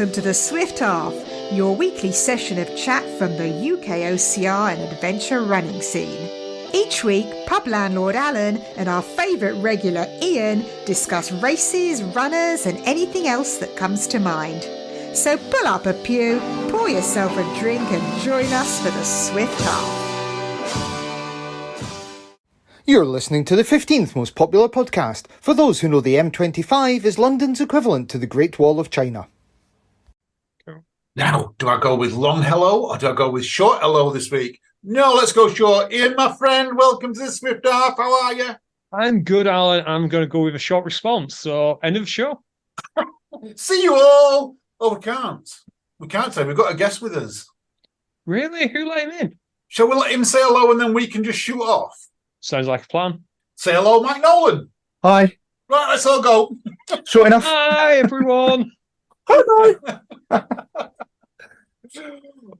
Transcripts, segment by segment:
welcome to the Swift Half, your weekly session of chat from the UKOCR and adventure running scene. Each week, pub landlord Alan and our favourite regular Ian discuss races, runners and anything else that comes to mind. So pull up a pew, pour yourself a drink and join us for the Swift Half. You're listening to the 15th most popular podcast for those who know the M25 is London's equivalent to the Great Wall of China. Now, do I go with long hello or do I go with short hello this week? No, let's go short. Ian, my friend, welcome to the Swift Half. How are you? I'm good, Alan. I'm going to go with a short response. So, end of the show. See you all. Oh, we can't. We can't say. We've got a guest with us. Really? Who let him in? Shall we let him say hello and then we can just shoot off? Sounds like a plan. Say hello, Mike Nolan. Hi. Right, let's all go. Short enough. Hi, everyone. Hi.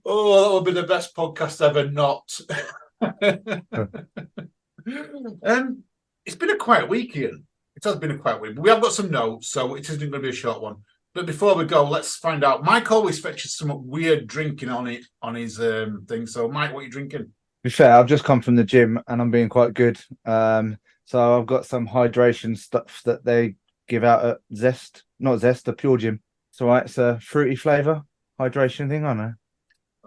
Oh, that would be the best podcast ever not. It's been a quiet week, Ian. It has been a quiet week. But we have got some notes, so it isn't going to be a short one. But before we go, let's find out. Mike always fetches some weird drinking on his thing. So, Mike, what are you drinking? To be fair, I've just come from the gym and I'm being quite good. So I've got some hydration stuff that they give out at the Pure Gym. It's all right. It's a fruity flavour hydration thing, I know.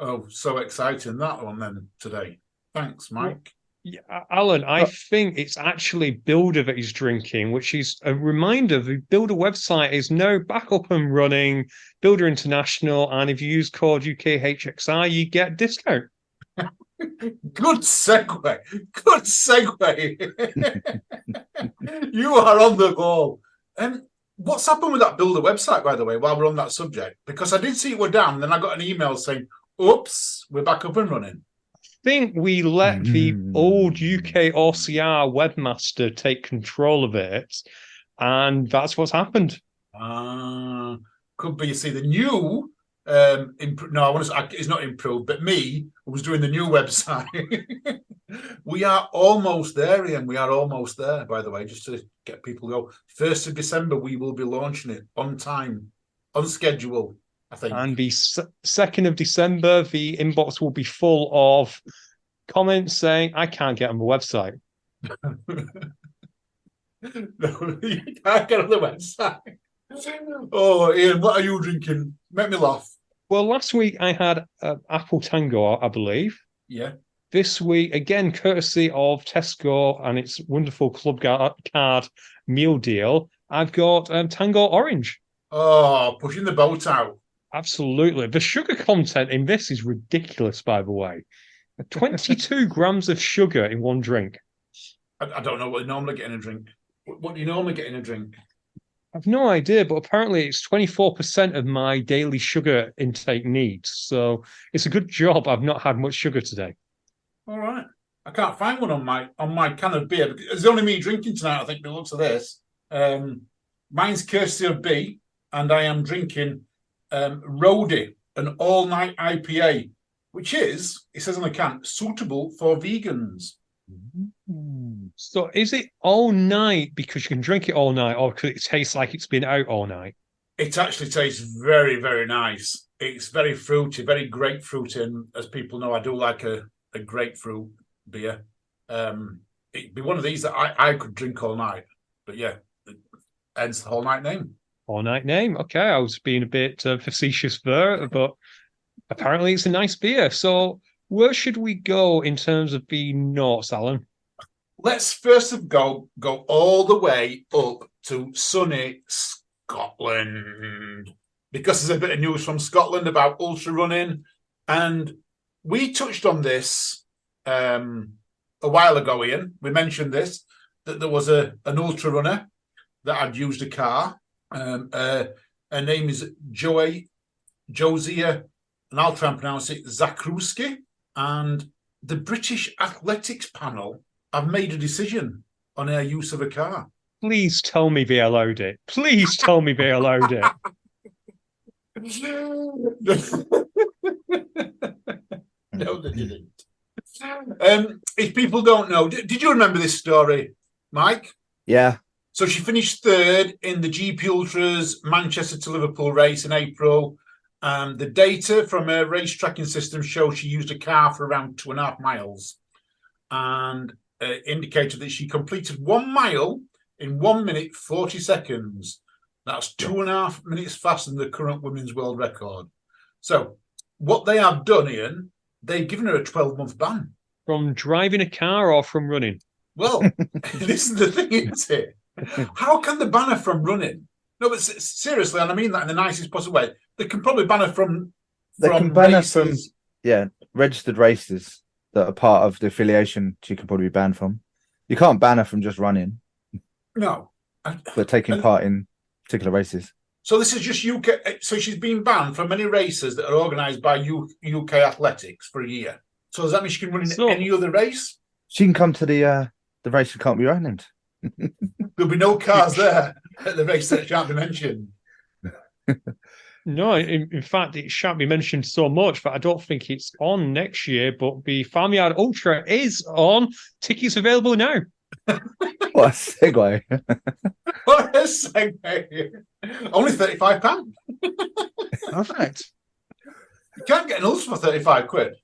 Oh, so exciting, that one then today. Thanks, Mike. Yeah, Alan, I think it's actually Builder that he's drinking, which is a reminder the Builder website is now back up and running, Builder International, and if you use code UKHXR, you get a discount. Good segue. Good segue. You are on the ball. What's happened with that Builder website, by the way, while we're on that subject? Because I did see it were down, then I got an email saying, oops, we're back up and running. I think we let the old UKOCR webmaster take control of it, and that's what's happened. Could be, you see, the new... it's not improved, but me, who was doing the new website. We are almost there, Ian. We are almost there, by the way, just to get people to go. 1st of December, we will be launching it on time, on schedule, I think. And the 2nd of December, the inbox will be full of comments saying, I can't get on the website. No, you can't get on the website. Oh, Ian, what are you drinking? Make me laugh. Well, last week I had Apple Tango, I believe. Yeah. This week, again, courtesy of Tesco and its wonderful club card meal deal, I've got Tango Orange. Oh, pushing the boat out. Absolutely. The sugar content in this is ridiculous, by the way. 22 grams of sugar in one drink. I don't know what you normally get in a drink. What do you normally get in a drink? I've no idea, but apparently it's 24% of my daily sugar intake needs. So it's a good job I've not had much sugar today. All right. I can't find one on my can of beer. It's only me drinking tonight, I think, by the looks of this. Mine's courtesy of B, and I am drinking Roadie, an all-night IPA, which is, it says on the can, suitable for vegans. So is it all night because you can drink it all night, or because it tastes like it's been out all night? It actually tastes very, very nice. It's very fruity, very grapefruity, and as people know, I do like a grapefruit beer. It'd be one of these that I could drink all night. But yeah, hence the whole night name. All night name. Okay, I was being a bit facetious there, but apparently it's a nice beer. So where should we go in terms of the notes, Alan? Let's first of go all the way up to sunny Scotland, because there's a bit of news from Scotland about ultra running, and we touched on this a while ago, Ian. We mentioned this, that there was an ultra runner that had used a car. Her name is Josia, and I'll try and pronounce it, Zakruski, and the British Athletics panel have made a decision on her use of a car. Please tell me they allowed it. Please tell me they allowed it. No, they didn't. If people don't know, did you remember this story, Mike? Yeah. So she finished third in the GP Ultras Manchester to Liverpool race in April. The data from her race tracking system shows she used a car for around 2.5 miles, and indicated that she completed 1 mile in 1 minute 40 seconds. That's 2.5 minutes faster than the current women's world record. So what they have done, Ian, they've given her a 12-month ban. From driving a car or from running? Well, this is the thing, isn't it? How can they ban her from running? No, but seriously, and I mean that in the nicest possible way. They can probably ban her from. They can ban her from registered races that are part of the affiliation. She can probably be banned from. You can't ban her from just running. No, but taking part in particular races. So this is just UK. So she's been banned from any races that are organised by UK Athletics for a year. So does that mean she can run in any other race? She can come to the race that can't be named. There'll be no cars there at the race that shan't be mentioned. No, in fact, it shan't be mentioned so much, but I don't think it's on next year. But the Farmyard Ultra is on. Tickets available now. What a segue. What a segue. Only £35. Perfect. You can't get an Ultra for 35 quid.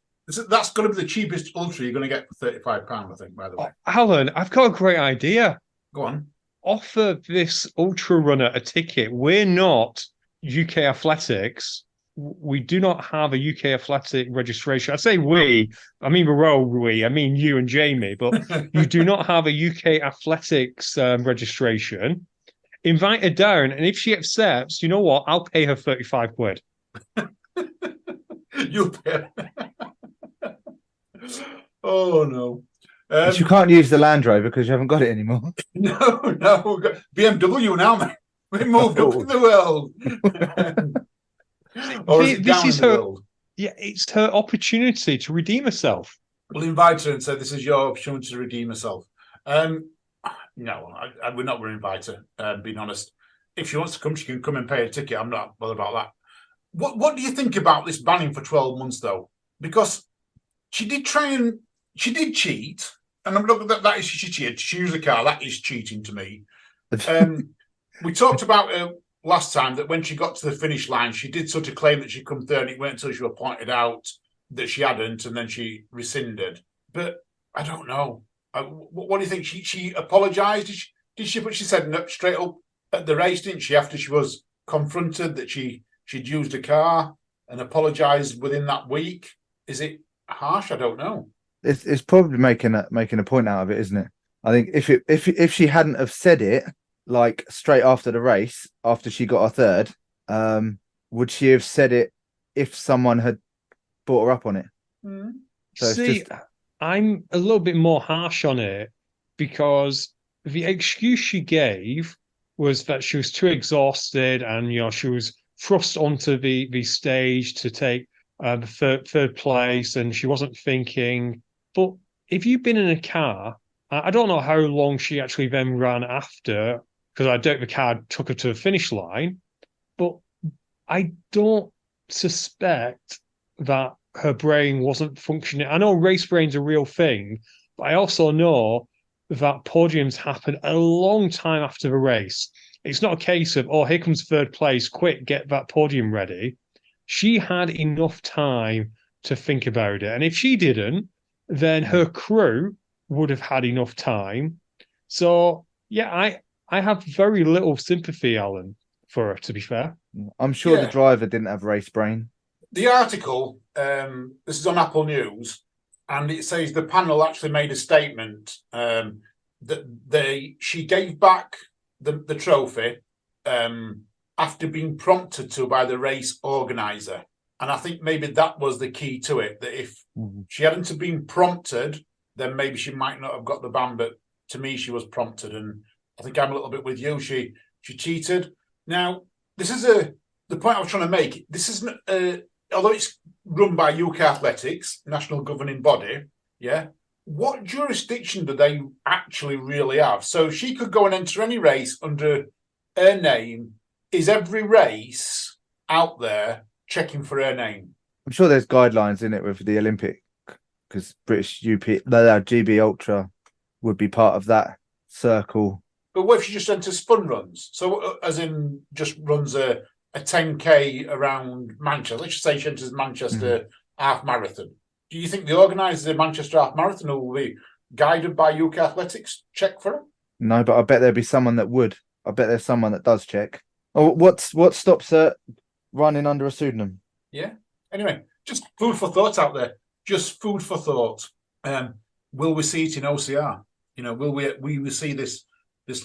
That's going to be the cheapest Ultra you're going to get for £35, I think, by the way. Alan, I've got a great idea. Go on. Offer this Ultra runner a ticket. We're not UK Athletics. We do not have a UK Athletic registration. I say we, I mean we're all we, I mean you and Jamie, but you do not have a UK Athletics registration. Invite her down, and if she accepts, you know what? I'll pay her 35 quid. You'll pay. Oh no. You can't use the Land Rover because you haven't got it anymore. No, we've got BMW now, man. We moved up in the world. Or is it down in the world? Yeah, it's her opportunity to redeem herself. We'll invite her and say, this is your opportunity to redeem herself. No, I would not invite her, being honest. If she wants to come, she can come and pay a ticket. I'm not bothered about that. What do you think about this banning for 12 months, though? Because she did cheat. And I'm looking at that is she cheated. She used a car. That is cheating to me. We talked about last time that when she got to the finish line, she did sort of claim that she'd come third. It weren't until she was pointed out that she hadn't, and then she rescinded. But I don't know. What do you think? She apologised? Did she? But she said no, straight up at the race, didn't she? After she was confronted that she'd used a car and apologised within that week. Is it harsh? I don't know. It's probably making a point out of it, isn't it? I think if she hadn't have said it like straight after the race, after she got her third, would she have said it if someone had brought her up on it? Mm. So I'm a little bit more harsh on it because the excuse she gave was that she was too exhausted and she was thrust onto the stage to take the third place and she wasn't thinking. But if you've been in a car, I don't know how long she actually then ran after, because I doubt the car took her to the finish line, but I don't suspect that her brain wasn't functioning. I know race brain's a real thing, but I also know that podiums happen a long time after the race. It's not a case of, here comes third place, quick, get that podium ready. She had enough time to think about it. And if she didn't, then her crew would have had enough time. So, yeah, I have very little sympathy, Alan, for her, to be fair. I'm sure the driver didn't have race brain. The article, this is on Apple News, and it says the panel actually made a statement that she gave back the trophy after being prompted to by the race organizer. And I think maybe that was the key to it, that if she hadn't have been prompted, then maybe she might not have got the ban. But to me, she was prompted. And I think I'm a little bit with you. She cheated. Now, this is the point I was trying to make. This isn't, although it's run by UK Athletics, national governing body, what jurisdiction do they actually really have? So she could go and enter any race under her name. Is every race out there checking for her name? I'm sure there's guidelines in it with the Olympic, because British GB Ultra would be part of that circle. But what if she just enters fun runs? So as in just runs a a 10K around Manchester. Let's just say she enters Manchester half marathon. Do you think the organisers of Manchester half marathon will be guided by UK Athletics check for her? No, but I bet there'd be someone that would. I bet there's someone that does check. Oh, what stops her running under a pseudonym? Yeah. Anyway, just food for thought out there. Just food for thought. Will we see it in OCR? Will we see this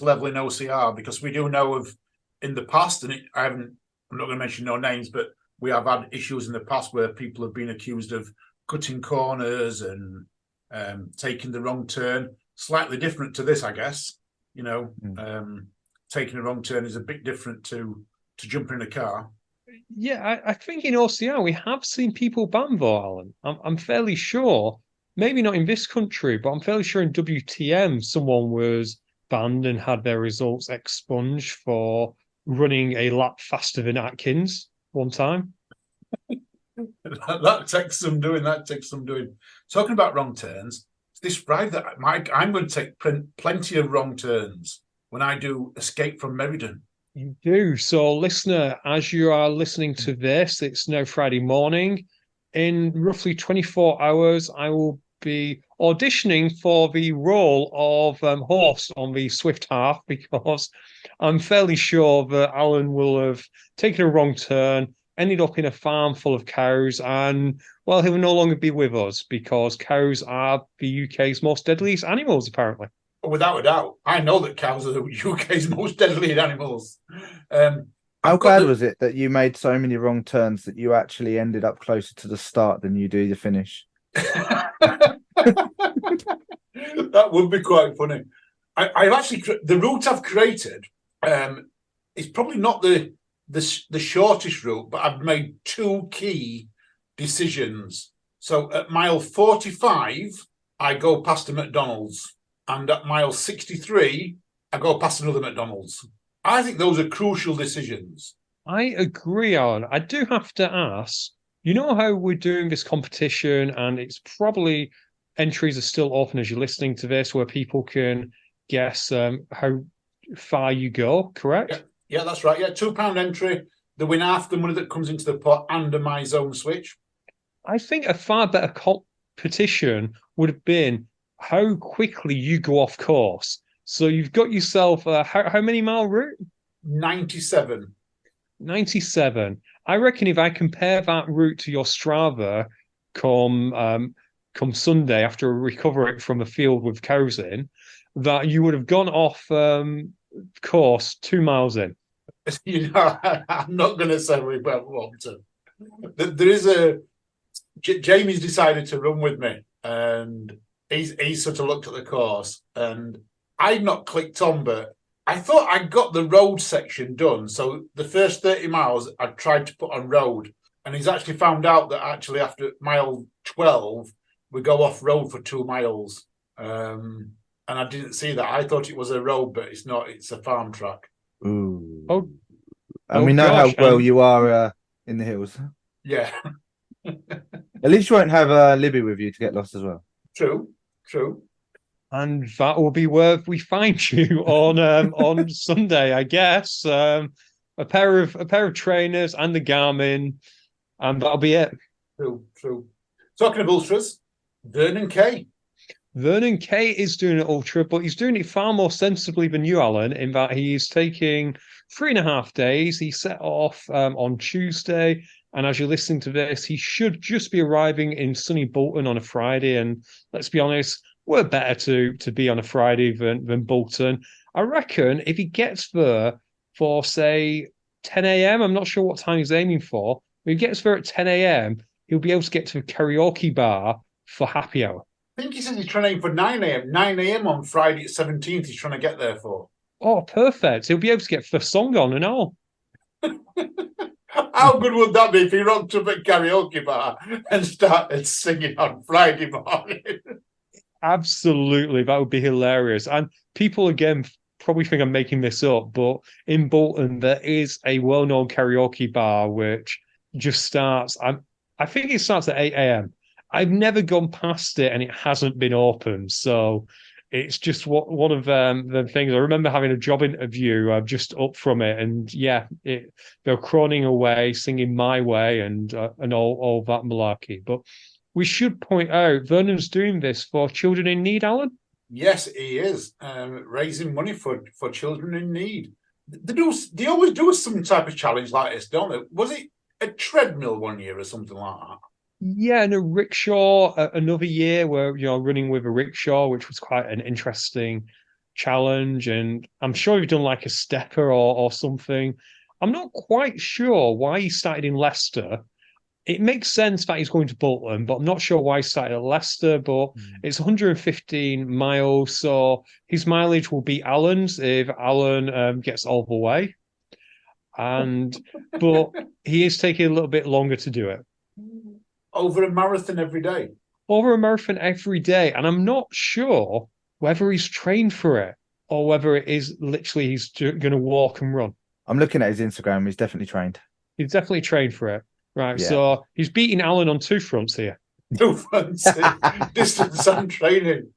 level in OCR? Because we do know of in the past, and I'm not going to mention no names, but we have had issues in the past where people have been accused of cutting corners and taking the wrong turn. Slightly different to this, I guess. Taking a wrong turn is a bit different to jumping in a car. Yeah, I think in OCR we have seen people banned, though, Alan. I'm fairly sure, maybe not in this country, but I'm fairly sure in WTM someone was banned and had their results expunged for running a lap faster than Atkins one time. That takes some doing. Talking about wrong turns, this Friday I'm going to take plenty of wrong turns when I do Escape from Meriden. You do. So, listener, as you are listening to this, it's now Friday morning. In roughly 24 hours, I will be auditioning for the role of host on the Swift Half, because I'm fairly sure that Alan will have taken a wrong turn, ended up in a farm full of cows, and, well, he'll no longer be with us because cows are the UK's most deadliest animals, apparently. Without a doubt. I know that cows are the UK's most deadly animals. How bad was it that you made so many wrong turns that you actually ended up closer to the start than you do the finish? That would be quite funny. I've actually, the route I've created is probably not the shortest route, but I've made two key decisions. So at mile 45, I go past a McDonald's. And at mile 63, I go past another McDonald's. I think those are crucial decisions. I agree, Alan. I do have to ask, you know how we're doing this competition, and it's probably entries are still open as you're listening to this, where people can guess how far you go, correct? Yeah, that's right. Yeah, £2 entry. The win half the money that comes into the pot and a My Zone switch. I think a far better competition would have been how quickly you go off course. So you've got yourself how many mile route? 97. 97. I reckon if I compare that route to your Strava come Sunday after I recover it from a field with cows in, that you would have gone off course 2 miles in. I'm not going to say we want to. There is Jamie's decided to run with me, and he's sort of looked at the course, and I'd not clicked on, but I thought I got the road section done. So the first 30 miles I tried to put on road, and he's actually found out that actually after mile 12, we go off road for 2 miles. And I didn't see that. I thought it was a road, but it's not. It's a farm track. Ooh. Oh, and we know how well you are in the hills. Yeah. At least you won't have Libby with you to get lost as well. True. And that will be where we find you on Sunday, I guess. A pair of trainers and the Garmin, and that'll be it. True. Talking of ultras, Vernon Kay. Vernon Kay is doing an ultra, but he's doing it far more sensibly than you, Alan, in that he is taking 3.5 days. He set off on Tuesday, and as you're listening to this, he should just be arriving in sunny Bolton on a Friday. And let's be honest, we're better to be on a Friday than Bolton. I reckon if he gets there for, say, 10 a.m., I'm not sure what time he's aiming for, but if he gets there at 10 a.m., he'll be able to get to a karaoke bar for happy hour. I think he says he's trying to aim for 9 a.m. 9 a.m. on Friday 17th he's trying to get there for. Oh, perfect. He'll be able to get the song on and all. How good would that be if he rocked up at karaoke bar and started singing on Friday morning? Absolutely. That would be hilarious. And people, again, probably think I'm making this up, but in Bolton, there is a well-known karaoke bar which just starts, I think it starts at 8 a.m. I've never gone past it and it hasn't been open. So It's just one of the things. I remember having a job interview just up from it, and yeah, they're croning away, singing "My Way" and all that malarkey. But we should point out Vernon's doing this for children in need, Alan. Yes, he is raising money for children in need. They always do some type of challenge like this, don't they? Was it a treadmill one year or something like that? Yeah, and a rickshaw another year where running with a rickshaw, which was quite an interesting challenge. And I'm sure you've done like a stepper or something. I'm not quite sure why he started in Leicester. It makes sense that he's going to Bolton, but I'm not sure why he started at Leicester. But it's 115 miles, so his mileage will be Alan's if Alan gets all the way. But he is taking a little bit longer to do it. Over a marathon every day. Over a marathon every day. And I'm not sure whether he's trained for it or whether it is literally he's going to walk and run. I'm looking at his Instagram. He's definitely trained. He's definitely trained for it. Right. Yeah. So he's beating Alan on two fronts here. Two fronts. Distance and training.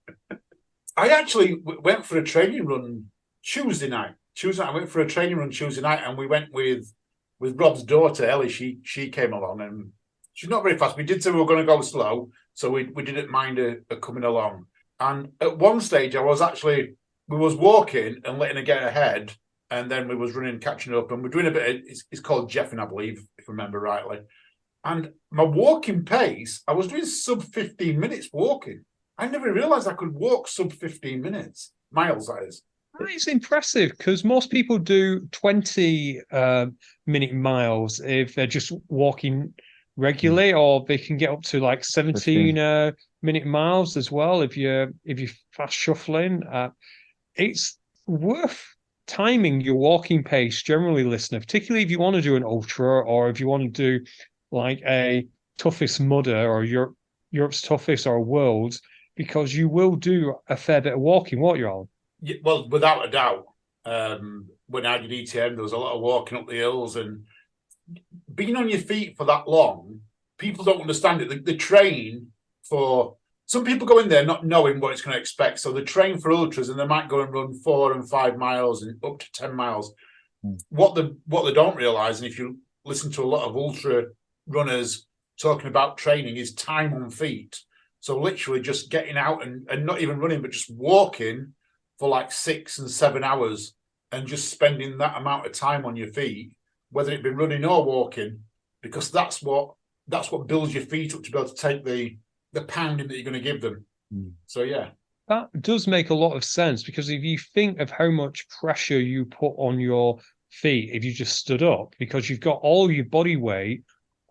I actually went for a training run Tuesday night. I went for a training run Tuesday night, and we went with Rob's daughter, Ellie. She came along, and she's not very fast. We did say we were going to go slow, so we didn't mind her coming along. And at one stage, we was walking and letting her get ahead, and then we was running, catching up, and we're doing a bit of, it's called Jeffing, I believe, if I remember rightly. And my walking pace, I was doing sub 15 minutes walking. I never realised I could walk sub 15 minutes, miles that is. It's impressive because most people do 20-minute miles if they're just walking regularly, or they can get up to like 17-minute miles as well if you're fast shuffling. It's worth timing your walking pace generally, listener, particularly if you want to do an ultra or if you want to do like a toughest mudder or Europe's toughest or world's, because you will do a fair bit of walking, won't you, Alan? Yeah, well, without a doubt. When I did ETM, there was a lot of walking up the hills, and being on your feet for that long, people don't understand it. They train for, some people go in there not knowing what it's going to expect. So they train for ultras, and they might go and run 4 and 5 miles and up to 10 miles. What they don't realize, and if you listen to a lot of ultra runners talking about training, is time on feet. So literally just getting out and not even running, but just walking for like 6 and 7 hours and just spending that amount of time on your feet, whether it be running or walking, because that's what builds your feet up to be able to take the pounding that you're going to give them. So yeah, that does make a lot of sense, because if you think of how much pressure you put on your feet if you just stood up, because you've got all your body weight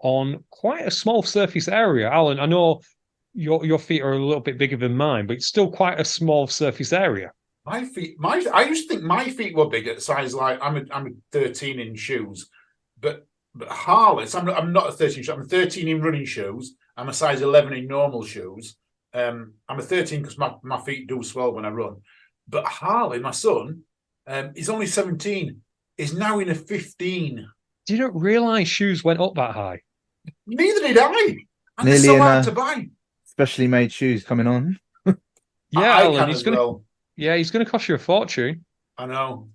on quite a small surface area. Alan, I know your feet are a little bit bigger than mine, but it's still quite a small surface area. My feet, I used to think my feet were big at size, like I'm a 13 in shoes, but Harley's, I'm not a 13. I'm a 13 in running shoes. I'm a size 11 in normal shoes. I'm a 13 because my feet do swell when I run. But Harley, my son, he's only 17. Is now in a 15. Do you not realise shoes went up that high? Neither did I. And Nearly they're so hard to buy. Specially made shoes coming on. Yeah, Alan, he's going to. Well. Yeah, he's going to cost you a fortune. I know.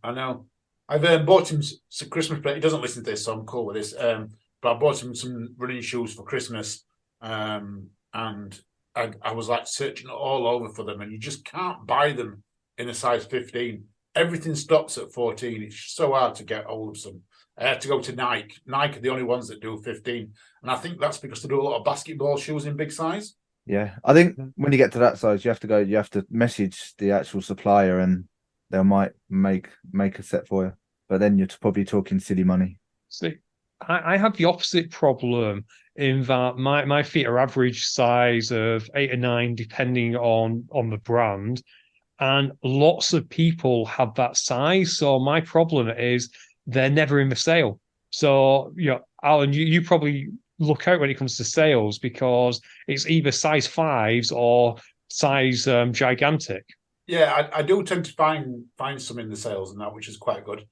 I've bought him some Christmas present. He doesn't listen to this, so I'm cool with this. But I bought him some running shoes for Christmas, and I was like searching all over for them, and you just can't buy them in a size 15. Everything stops at 14. It's so hard to get hold of some. I had to go to Nike. Nike are the only ones that do 15, and I think that's because they do a lot of basketball shoes in big size. Yeah, I think when you get to that size, you have to message the actual supplier, and they might make a set for you. But then you're probably talking silly money. See, I have the opposite problem in that my feet are average size of 8 or 9, depending on the brand, and lots of people have that size. So my problem is they're never in the sale. So Alan, you probably look out when it comes to sales, because it's either size 5s or size gigantic. Yeah, I do tend to find some in the sales and that, which is quite good.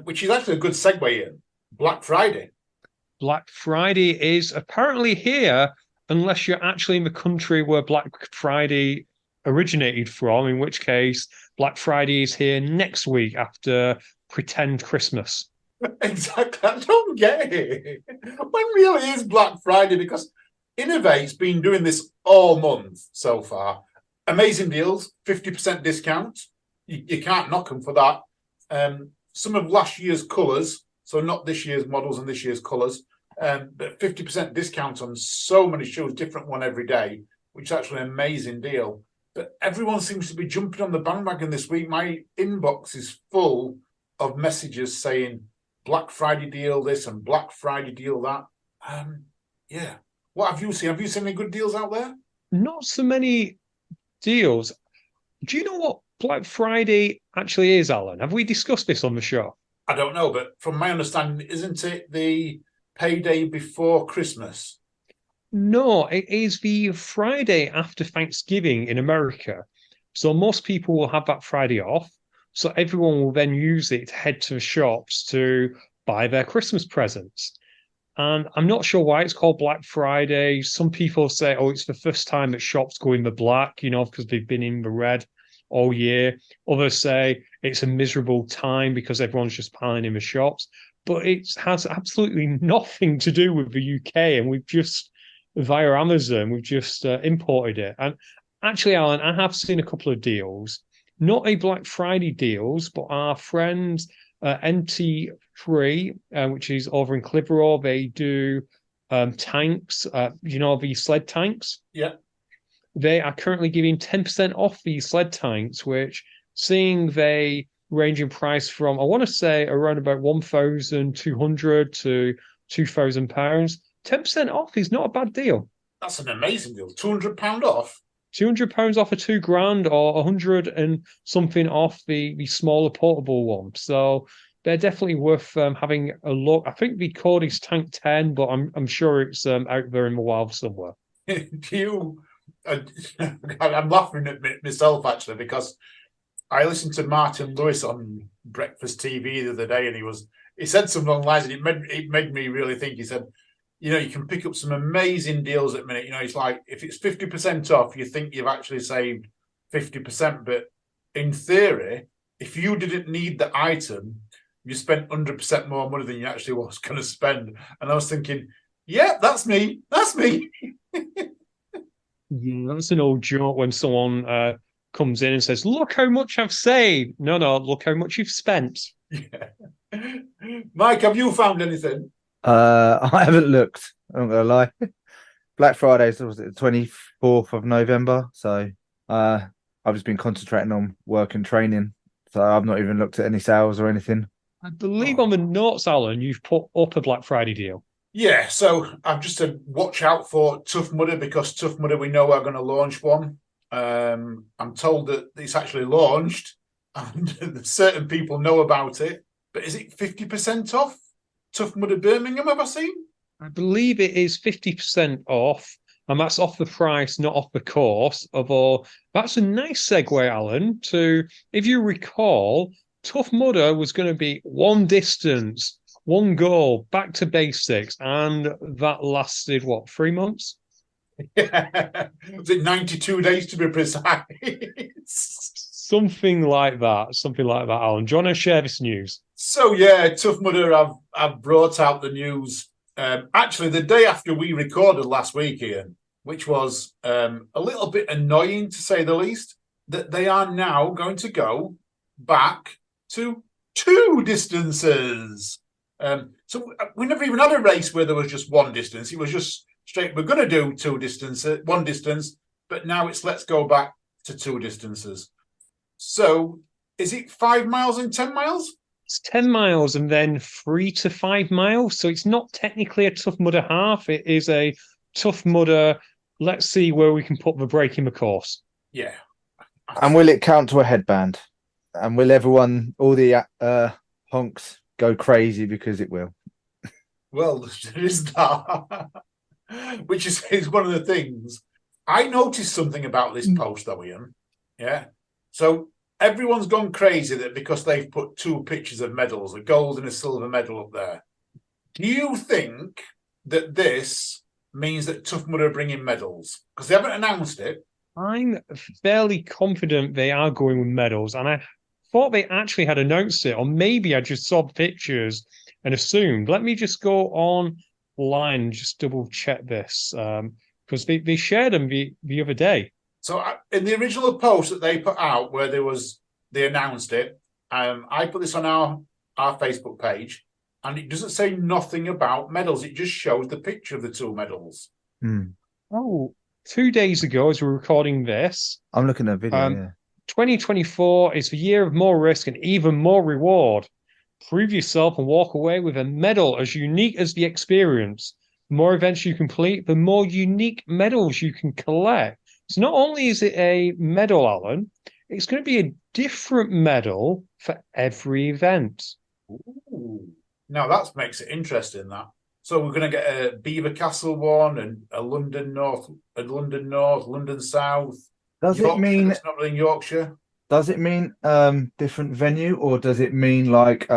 Which is actually a good segue in Black Friday. Black Friday is apparently here, unless you're actually in the country where Black Friday originated from, in which case Black Friday is here next week after pretend Christmas. Exactly. I don't get it. When really is Black Friday? Because Innovate's been doing this all month so far. Amazing deals, 50% discount. You can't knock them for that. Some of last year's colours, so not this year's models and this year's colours, but 50% discount on so many shoes, different one every day, which is actually an amazing deal. But everyone seems to be jumping on the bandwagon this week. My inbox is full of messages saying Black Friday deal this and Black Friday deal that. Yeah. What have you seen? Have you seen any good deals out there? Not so many deals. Do you know what Black Friday actually is, Alan? Have we discussed this on the show? I don't know, but from my understanding, isn't it the payday before Christmas? No, it is the Friday after Thanksgiving in America. So most people will have that Friday off. So everyone will then use it to head to the shops to buy their Christmas presents. And I'm not sure why it's called Black Friday. Some people say, oh, it's the first time that shops go in the black, because they've been in the red all year. Others say it's a miserable time because everyone's just piling in the shops. But it has absolutely nothing to do with the UK. And via Amazon, we've just imported it. And actually, Alan, I have seen a couple of deals, not a Black Friday deals, but our friends NT3, which is over in Clitheroe, they do tanks, these sled tanks. Yeah. They are currently giving 10% off these sled tanks, which, seeing they range in price from, I want to say, around about 1,200 to £2,000, 10% off is not a bad deal. That's an amazing deal. £200 off. £200 off a £2,000 or 100 and something off the smaller portable one. So they're definitely worth having a look. I think the code is Tank 10, but I'm sure it's out there in the wild somewhere. I'm laughing at myself actually because I listened to Martin Lewis on Breakfast TV the other day, and he said something along the lines, and it made me really think. He said, you can pick up some amazing deals at the minute. It's like if it's 50% off, you think you've actually saved 50%. But in theory, if you didn't need the item, you spent 100% more money than you actually was going to spend. And I was thinking, yeah, that's me. That's me. Yeah, that's an old joke when someone comes in and says, look how much I've saved. No, look how much you've spent. Yeah. Mike, have you found anything? I haven't looked. I'm not gonna lie. Black Friday was it the 24th of November, so I've just been concentrating on work and training. So I've not even looked at any sales or anything. I believe on the notes, Alan, you've put up a Black Friday deal. Yeah, so I've just said watch out for Tough Mudder because Tough Mudder we know are going to launch one. I'm told that it's actually launched and certain people know about it. But is it 50% off? Tough Mudder Birmingham, have I seen? I believe it is 50% off, and that's off the price, not off the course. Although that's a nice segue, Alan, to, if you recall, Tough Mudder was going to be one distance, one goal, back to basics, and that lasted, 3 months? Yeah. Was it 92 days to be precise? Something like that, Alan. Do you want to share this news? So, yeah, Tough Mudder, I've brought out the news actually the day after we recorded last week, Ian, which was a little bit annoying to say the least, that they are now going to go back to 2 distances. So we never even had a race where there was just one distance. It was just straight, we're going to do 2 distances, 1 distance, but now it's let's go back to 2 distances. So is it 5 miles and 10 miles? It's 10 miles and then 3 to 5 miles. So it's not technically a Tough Mudder half. It is a Tough Mudder. Let's see where we can put the break in the course. Yeah. And will it count to a headband? And will everyone, all the honks, go crazy because it will? Well, there is that. Which is one of the things. I noticed something about this post, though, Ian. Yeah. So everyone's gone crazy that because they've put 2 pictures of medals, a gold and a silver medal up there. Do you think that this means that Tough Mudder are bringing medals? Because they haven't announced it, I'm fairly confident they are going with medals, and I thought they actually had announced it, or maybe I just saw pictures and assumed. Let me just go online and just double check this, because they shared them the other day. So in the original post that they put out where they announced it, I put this on our Facebook page, and it doesn't say nothing about medals. It just shows the picture of the two medals. Oh, 2 days ago, as we're recording this, I'm looking at a video, 2024 is the year of more risk and even more reward. Prove yourself and walk away with a medal as unique as the experience. The more events you complete, the more unique medals you can collect. So not only is it a medal, Alan, it's going to be a different medal for every event. Ooh. Now that makes it interesting. That so we're going to get a Beaver Castle one and a London North, London South. Does Yorkshire, it mean it's not really in Yorkshire? Does it mean different venue, or does it mean like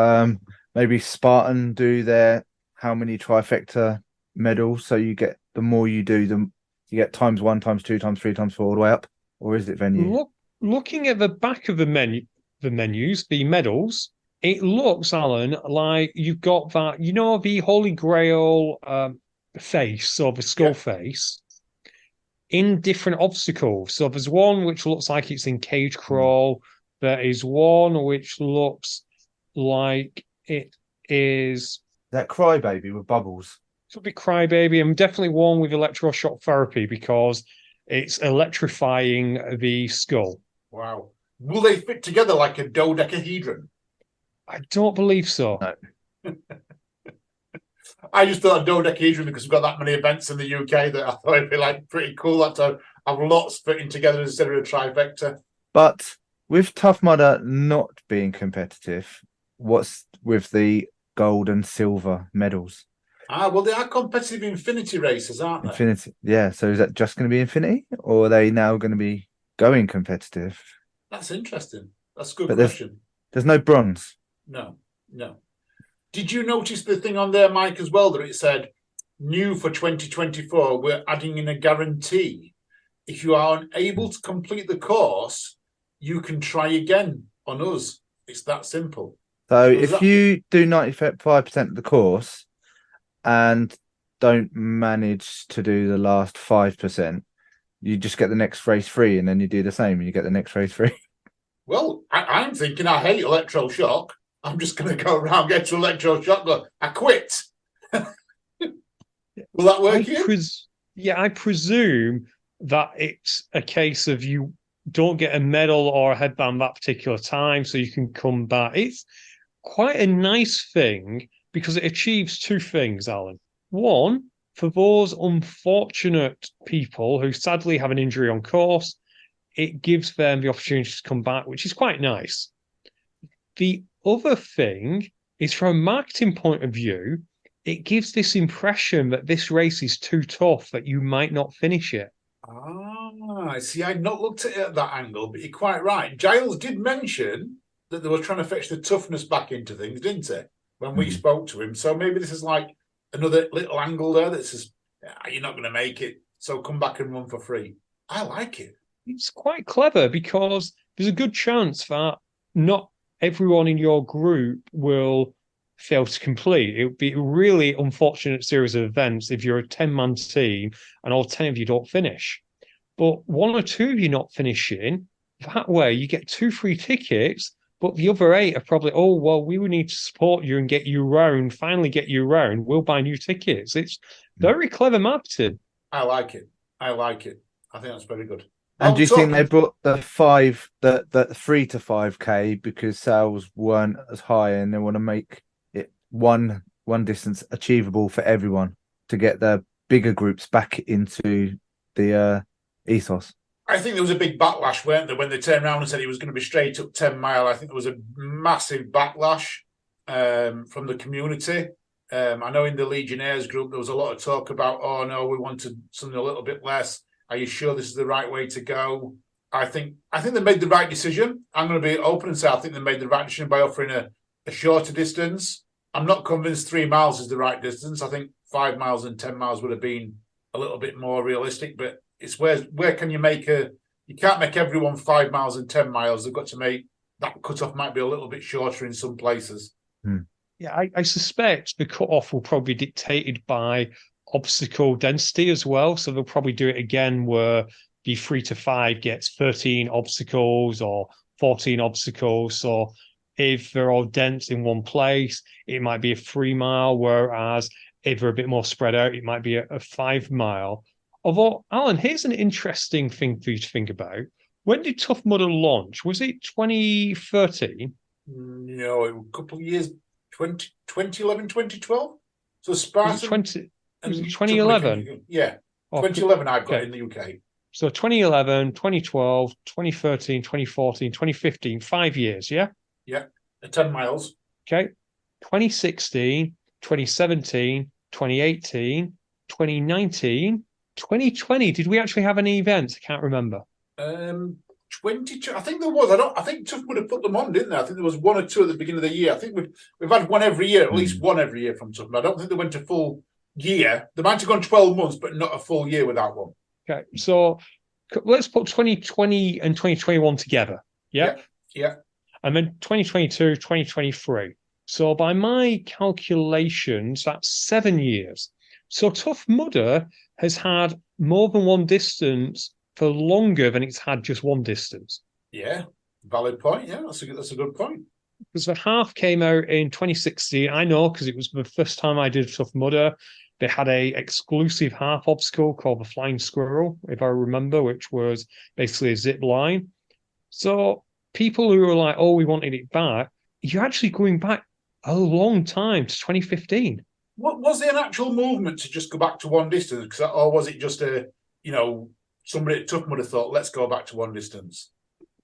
maybe Spartan do their how many trifecta medals? So you get the more you do, you get times 1, times 2, times 3, times 4 all the way up, or is it venue? Looking at the back of the menus, the medals, it looks, Alan, like you've got that, the Holy Grail face or the skull face in different obstacles. So there's one which looks like it's in cage crawl. There is one which looks like it is that crybaby with bubbles. It would be crybaby, and definitely one with electroshock therapy because it's electrifying the skull. Wow. Will they fit together like a dodecahedron? I don't believe so. No. I just thought a dodecahedron because we've got that many events in the UK that I thought it'd be like pretty cool that to have lots fitting together instead of a trifecta. But with Tough Mudder not being competitive, what's with the gold and silver medals? Well, they are competitive infinity races, aren't they? Infinity, yeah. So is that just going to be infinity, or are they now going to be going competitive? That's interesting. That's a good question. There's no bronze. No. Did you notice the thing on there, Mike, as well, that it said, new for 2024, we're adding in a guarantee. If you are unable to complete the course, you can try again on us. It's that simple. So if you do 95% of the course and don't manage to do the last 5%, you just get the next race free, and then you do the same and you get the next race free. Well, I'm thinking I hate electroshock. I'm just going to go around, get to electroshock, go, I quit. Will that work here? I presume that it's a case of you don't get a medal or a headband that particular time, so you can come back. It's quite a nice thing because it achieves two things, Alan. One, for those unfortunate people who sadly have an injury on course, it gives them the opportunity to come back, which is quite nice. The other thing is, from a marketing point of view, it gives this impression that this race is too tough, that you might not finish it. See, I'd not looked at it at that angle, but you're quite right. Giles did mention that they were trying to fetch the toughness back into things, didn't he? When we spoke to him. So maybe this is like another little angle there that says, you're not going to make it, so come back and run for free. I like it. It's quite clever because there's a good chance that not everyone in your group will fail to complete. It would be a really unfortunate series of events if you're a 10-man team and all 10 of you don't finish. But one or two of you not finishing, that way you get 2 free tickets, but the other 8 are probably, we would need to support you and get you round, finally get you round. We'll buy new tickets. It's very clever marketing. I like it. I think that's very good. And do you think they brought the 3 to 5K because sales weren't as high, and they want to make it one distance achievable for everyone to get the bigger groups back into the ethos? I think there was a big backlash, weren't there, when they turned around and said it was going to be straight up 10 mile. I think there was a massive backlash from the community. I know in the Legionnaires group there was a lot of talk about, oh no, we wanted something a little bit less. Are you sure this is the right way to go? I think they made the right decision. I'm going to be open and say I think they made the right decision by offering a shorter distance. I'm not convinced 3 miles is the right distance. I think 5 miles and 10 miles would have been a little bit more realistic, but it's where can you make a you can't make everyone 5 miles and 10 miles. They've got to make that cutoff might be a little bit shorter in some places. Yeah, I suspect the cutoff will probably be dictated by obstacle density as well. So they'll probably do it again where the 3 to 5 gets 13 obstacles or 14 obstacles. So if they're all dense in one place, it might be a 3 mile, whereas if they're a bit more spread out, it might be a 5 mile. Although, Alan, here's an interesting thing for you to think about. When did Tough Mudder launch? Was it 2013? No, a couple of years, 2011, 2012. So Spartan. Was it 2011? Yeah, 2011 I've got in the UK. So 2011, 2012, 2013, 2014, 2015, 5 years, yeah? Yeah, 10 miles. Okay. 2016, 2017, 2018, 2019, 2020. Did we actually have any events? I can't remember. 22. I think there was. I think Tough would have put them on, didn't they? I think there was 1 or 2 at the beginning of the year. I think we've had one every year, at least one every year from Tough. I don't think they went a full year. They might have gone 12 months, but not a full year without one. Okay, so let's put 2020 and 2021 together. Yeah. And then 2022, 2023. So by my calculations, that's 7 years. So Tough Mudder has had more than one distance for longer than it's had just one distance. Yeah, valid point. Yeah, that's a good point. Because the half came out in 2016. I know because it was the first time I did Tough Mudder. They had a exclusive half obstacle called the Flying Squirrel, if I remember, which was basically a zip line. So people who were like, oh, we wanted it back, you're actually going back a long time to 2015. What was there an actual movement to just go back to one distance? Or was it just somebody at Tough Mudder thought, let's go back to one distance?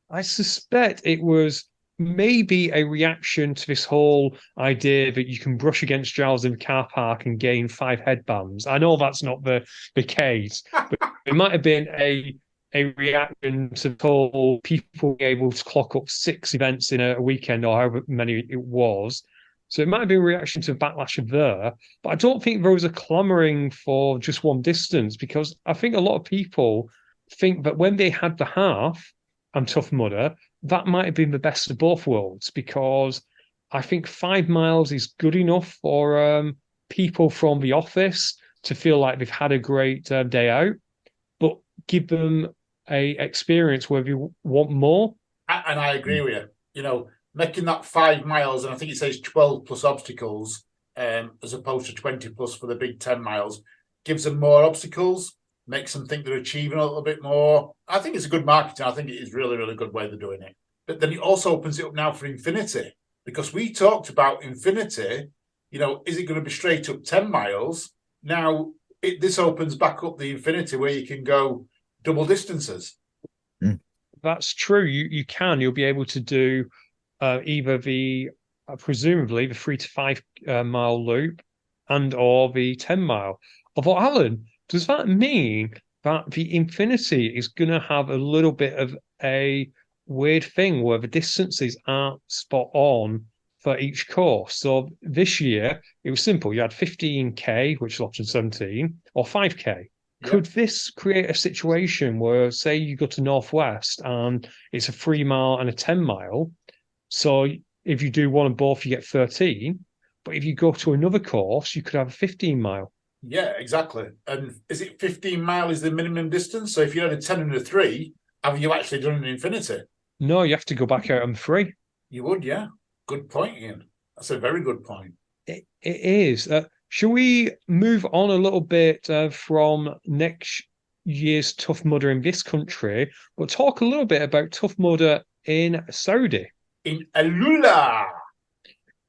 I suspect it was maybe a reaction to this whole idea that you can brush against Giles in the car park and gain 5 headbands. I know that's not the case, but it might have been a reaction to the whole people being able to clock up 6 events in a weekend or however many it was. So it might have been a reaction to backlash of there, but I don't think there was a clamoring for just one distance, because I think a lot of people think that when they had the half and Tough Mudder, that might have been the best of both worlds, because I think 5 miles is good enough for people from the office to feel like they've had a great day out, but give them a experience where you want more. And I agree with you. Making that 5 miles, and I think it says 12 plus obstacles, as opposed to 20 plus for the big 10 miles, gives them more obstacles, makes them think they're achieving a little bit more. I think it's a good marketing. I think it is really, really good way they're doing it. But then it also opens it up now for Infinity, because we talked about Infinity, is it going to be straight up 10 miles? Now, this opens back up the Infinity where you can go double distances. That's true. You can. You'll be able to do either presumably the 3 to 5 mile loop and or the 10 mile. Although, Alan, does that mean that the Infinity is going to have a little bit of a weird thing where the distances aren't spot on for each course? So this year, it was simple. You had 15K, which is option 17, or 5K. Yep. Could this create a situation where, say, you go to Northwest and it's a 3 mile and a 10 mile, so if you do one of both, you get 13. But if you go to another course, you could have a 15 mile. Yeah, exactly. And is it 15 mile is the minimum distance? So if you had a 10 and a 3, have you actually done an Infinity? No, you have to go back out on 3. You would, yeah. Good point, Ian. That's a very good point. It is. Shall we move on a little bit from next year's Tough Mudder in this country, but talk a little bit about Tough Mudder in Saudi? In Alula.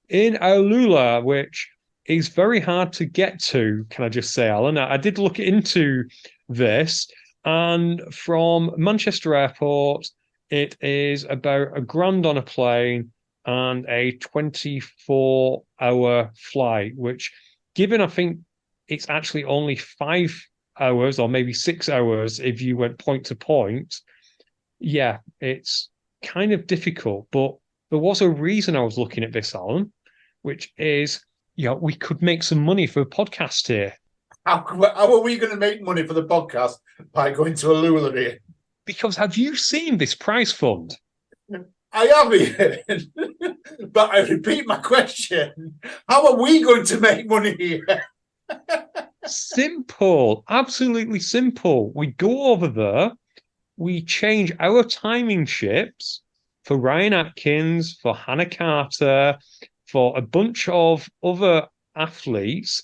In Alula, which is very hard to get to, can I just say, Alan? I did look into this, and from Manchester Airport, it is about £1,000 on a plane and a 24-hour flight, which, given I think it's actually only 5 hours or maybe 6 hours if you went point to point, yeah, it's kind of difficult. But there was a reason I was looking at this, Alan, which is, we could make some money for a podcast here. How are we going to make money for the podcast by going to Alula here? Because have you seen this prize fund? I have, Ian. But I repeat my question. How are we going to make money here? Simple, absolutely simple. We go over there, we change our timing ships for Ryan Atkins, for Hannah Carter, for a bunch of other athletes,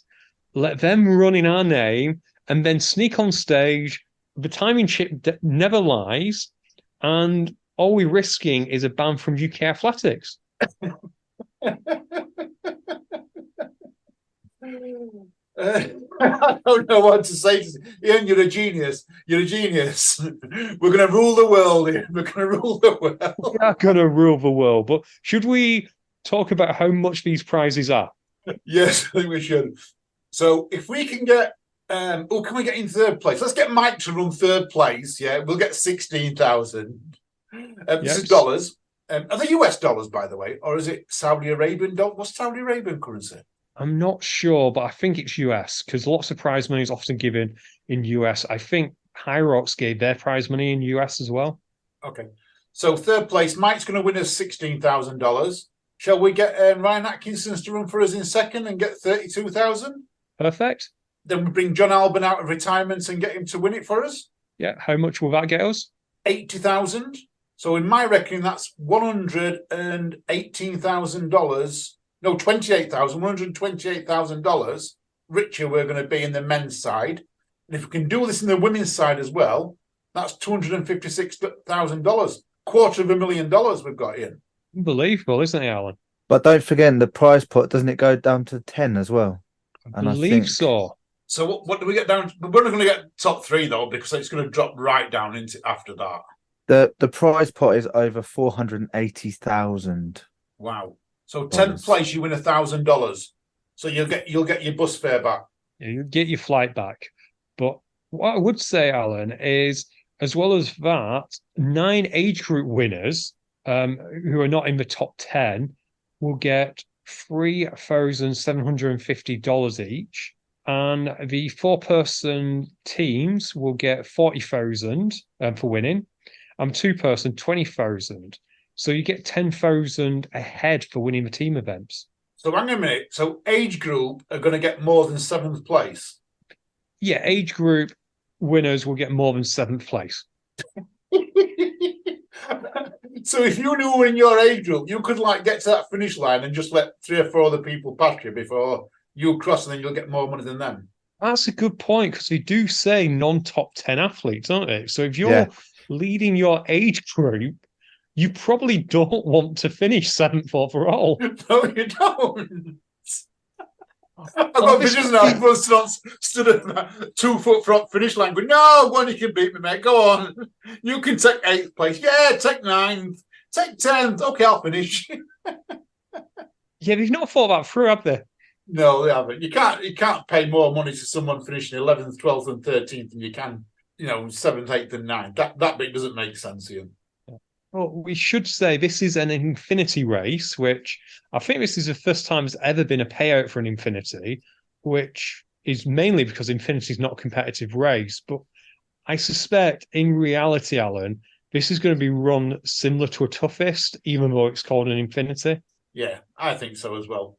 let them run in our name, and then sneak on stage. The timing ship never lies, and all we're risking is a ban from UK athletics. I don't know what to say. Ian, you're a genius. You're a genius. We're going to rule the world, Ian. We're going to rule the world. We are going to rule the world, but should we talk about how much these prizes are? Yes, I think we should. So if we can get, can we get in third place? Let's get Mike to run third place. Yeah, we'll get 16,000. This is dollars. Are they US dollars, by the way, or is it Saudi Arabian dollars? What's Saudi Arabian currency? I'm not sure, but I think it's US because lots of prize money is often given in US. I think High Rocks gave their prize money in US as well. Okay. So third place, Mike's going to win us $16,000. Shall we get Ryan Atkinson to run for us in second and get 32,000? Perfect. Then we bring John Alban out of retirement and get him to win it for us. Yeah. How much will that get us? 80,000. So in my reckoning, that's $118,000. No, $128,000 richer we're going to be in the men's side. And if we can do this in the women's side as well, that's $256,000. $250,000 we've got in. Unbelievable, isn't it, Alan? But don't forget the prize pot, doesn't it go down to 10 as well? I believe so. So what do we get down? We're not going to get top three though, because it's going to drop right down into after that. The prize pot is over 480,000. Wow. So 10th place, you win $1,000. So you'll get your bus fare back. Yeah, you get your flight back. But what I would say, Alan, is as well as that, 9 age group winners who are not in the top 10 will get $3,750 each. And the 4-person teams will get 40,000 for winning, and 2-person 20,000. So you get 10,000 ahead for winning the team events. So hang on a minute. So age group are going to get more than 7th place. Yeah, age group winners will get more than 7th place. So if you knew in your age group, you could get to that finish line and just let 3 or 4 other people pass you before you cross, and then you'll get more money than them. That's a good point, because they do say non-top 10 athletes, don't they? So if you're leading your age group, you probably don't want to finish 7th overall. No, you don't. I've got visions now. People stood at that 2 foot front finish line going, no, go on, you can beat me, mate. Go on. You can take 8th place. Yeah, take 9th. Take 10th. Okay, I'll finish. Yeah, they've not thought that through, have they? No, they haven't. You can't pay more money to someone finishing 11th, 12th, and 13th than you can, 7th, 8th, and 9th. That bit doesn't make sense, Ian. Well, we should say this is an infinity race, which I think this is the first time there's ever been a payout for an infinity, which is mainly because infinity is not a competitive race. But I suspect in reality, Alan, this is going to be run similar to a toughest, even though it's called an infinity. Yeah, I think so as well.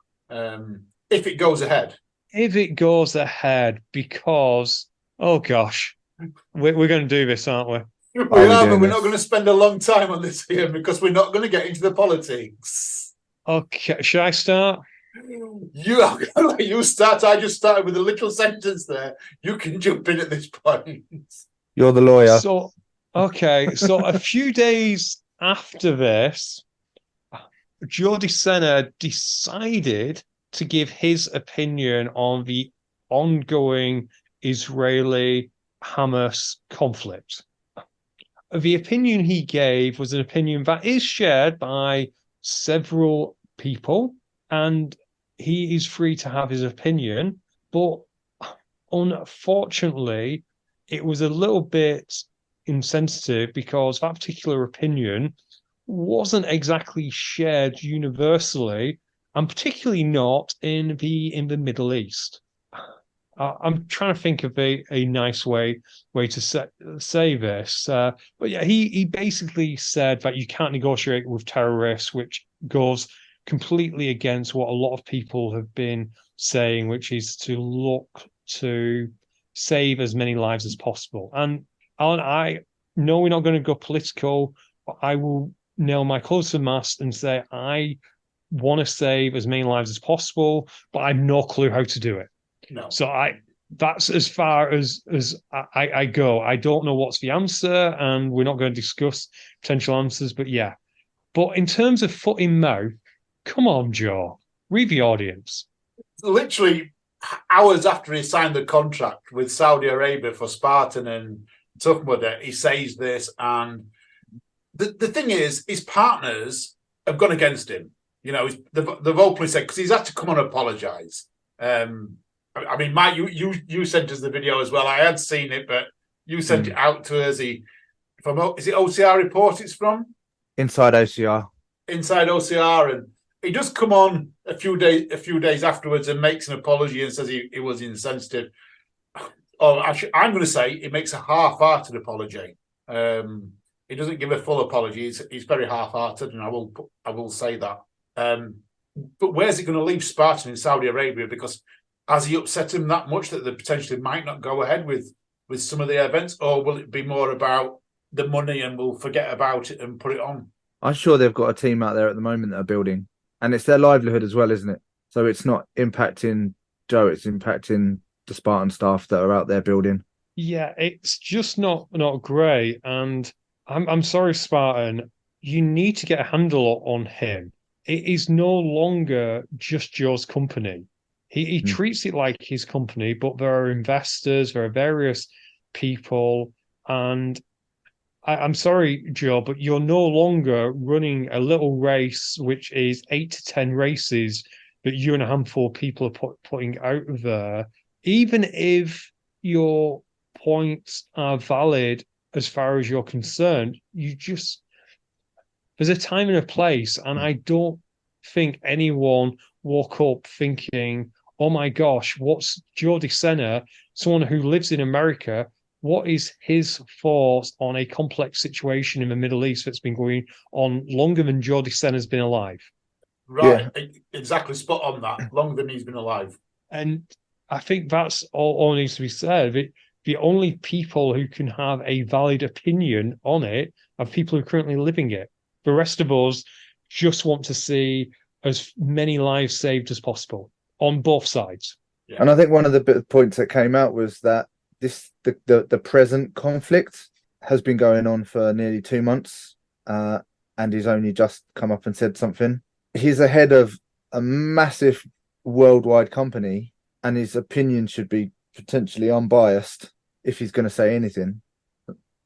If it goes ahead. If it goes ahead, because, oh gosh, we're going to do this, aren't we? We are, but we're not going to spend a long time on this here because we're not going to get into the politics. Okay, should I start? You, I'm going to let you start. I just started with a little sentence there. You can jump in at this point. You're the lawyer. So a few days after this, Joe DeSena decided to give his opinion on the ongoing Israeli-Hamas conflict. The opinion he gave was an opinion that is shared by several people, and he is free to have his opinion. But unfortunately, it was a little bit insensitive because that particular opinion wasn't exactly shared universally, and particularly not in the Middle East. I'm trying to think of a nice way to say this. But yeah, he basically said that you can't negotiate with terrorists, which goes completely against what a lot of people have been saying, which is to look to save as many lives as possible. And Alan, I know we're not going to go political, but I will nail my clothes to the mast and say I want to save as many lives as possible, but I have no clue how to do it. No. So that's as far as I go. I don't know what's the answer, and we're not going to discuss potential answers, but yeah. But in terms of foot in mouth, come on, Joe, read the audience. Literally hours after he signed the contract with Saudi Arabia for Spartan and Tough he says this, and the thing is, his partners have gone against him. You know, they've openly said, because he's had to come on and apologise. I mean, Mike, you sent us the video as well. I had seen it, but you sent it out to us. Is it OCR Report it's from? Inside OCR. Inside OCR, and he does come on a few days afterwards and makes an apology and says he was insensitive. Or actually, I'm going to say he makes a half-hearted apology. He doesn't give a full apology. He's very half-hearted, and I will say that. But where's it going to leave Spartan in Saudi Arabia? Because has he upset him that much that they potentially might not go ahead with some of the events, or will it be more about the money and we'll forget about it and put it on? I'm sure they've got a team out there at the moment that are building, and it's their livelihood as well, isn't it? So it's not impacting Joe; it's impacting the Spartan staff that are out there building. Yeah, it's just not great, and I'm sorry, Spartan. You need to get a handle on him. It is no longer just Joe's company. He treats it like his company, but there are investors, there are various people, and I'm sorry, Joe, but you're no longer running a little race, which is 8 to 10 races that you and a handful of people are putting out there. Even if your points are valid as far as you're concerned, there's a time and a place, and I don't think anyone woke up thinking, oh my gosh, what's Joe DeSena, someone who lives in America, what is his thoughts on a complex situation in the Middle East that's been going on longer than Joe DeSena's been alive? Right, yeah. Exactly, spot on that. Longer than he's been alive. And I think that's all needs to be said. The only people who can have a valid opinion on it are people who are currently living it. The rest of us just want to see as many lives saved as possible on both sides. Yeah. And I think one of the points that came out was that the present conflict has been going on for nearly 2 months, and he's only just come up and said something. He's the head of a massive worldwide company, and his opinion should be potentially unbiased if he's going to say anything.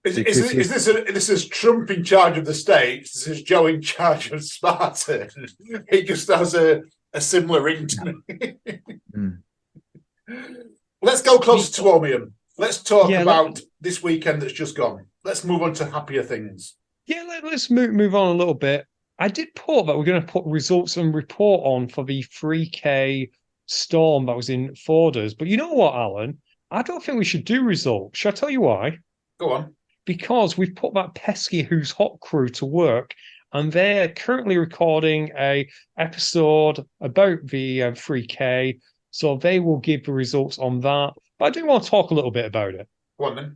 Is this Trump in charge of the States? This is Joe in charge of Spartan. He just has a similar ring to me. Let's go closer to home, Ian. Let's talk about this weekend that's just gone. Let's move on to happier things. Yeah, let's move on a little bit. I did put that we're going to put results and report on for the 3K storm that was in Forders. But you know what, Alan? I don't think we should do results. Shall I tell you why? Go on. Because we've put that pesky Who's Hot crew to work, and they're currently recording a episode about the 3K, so they will give the results on that. But I do want to talk a little bit about it. Go on then.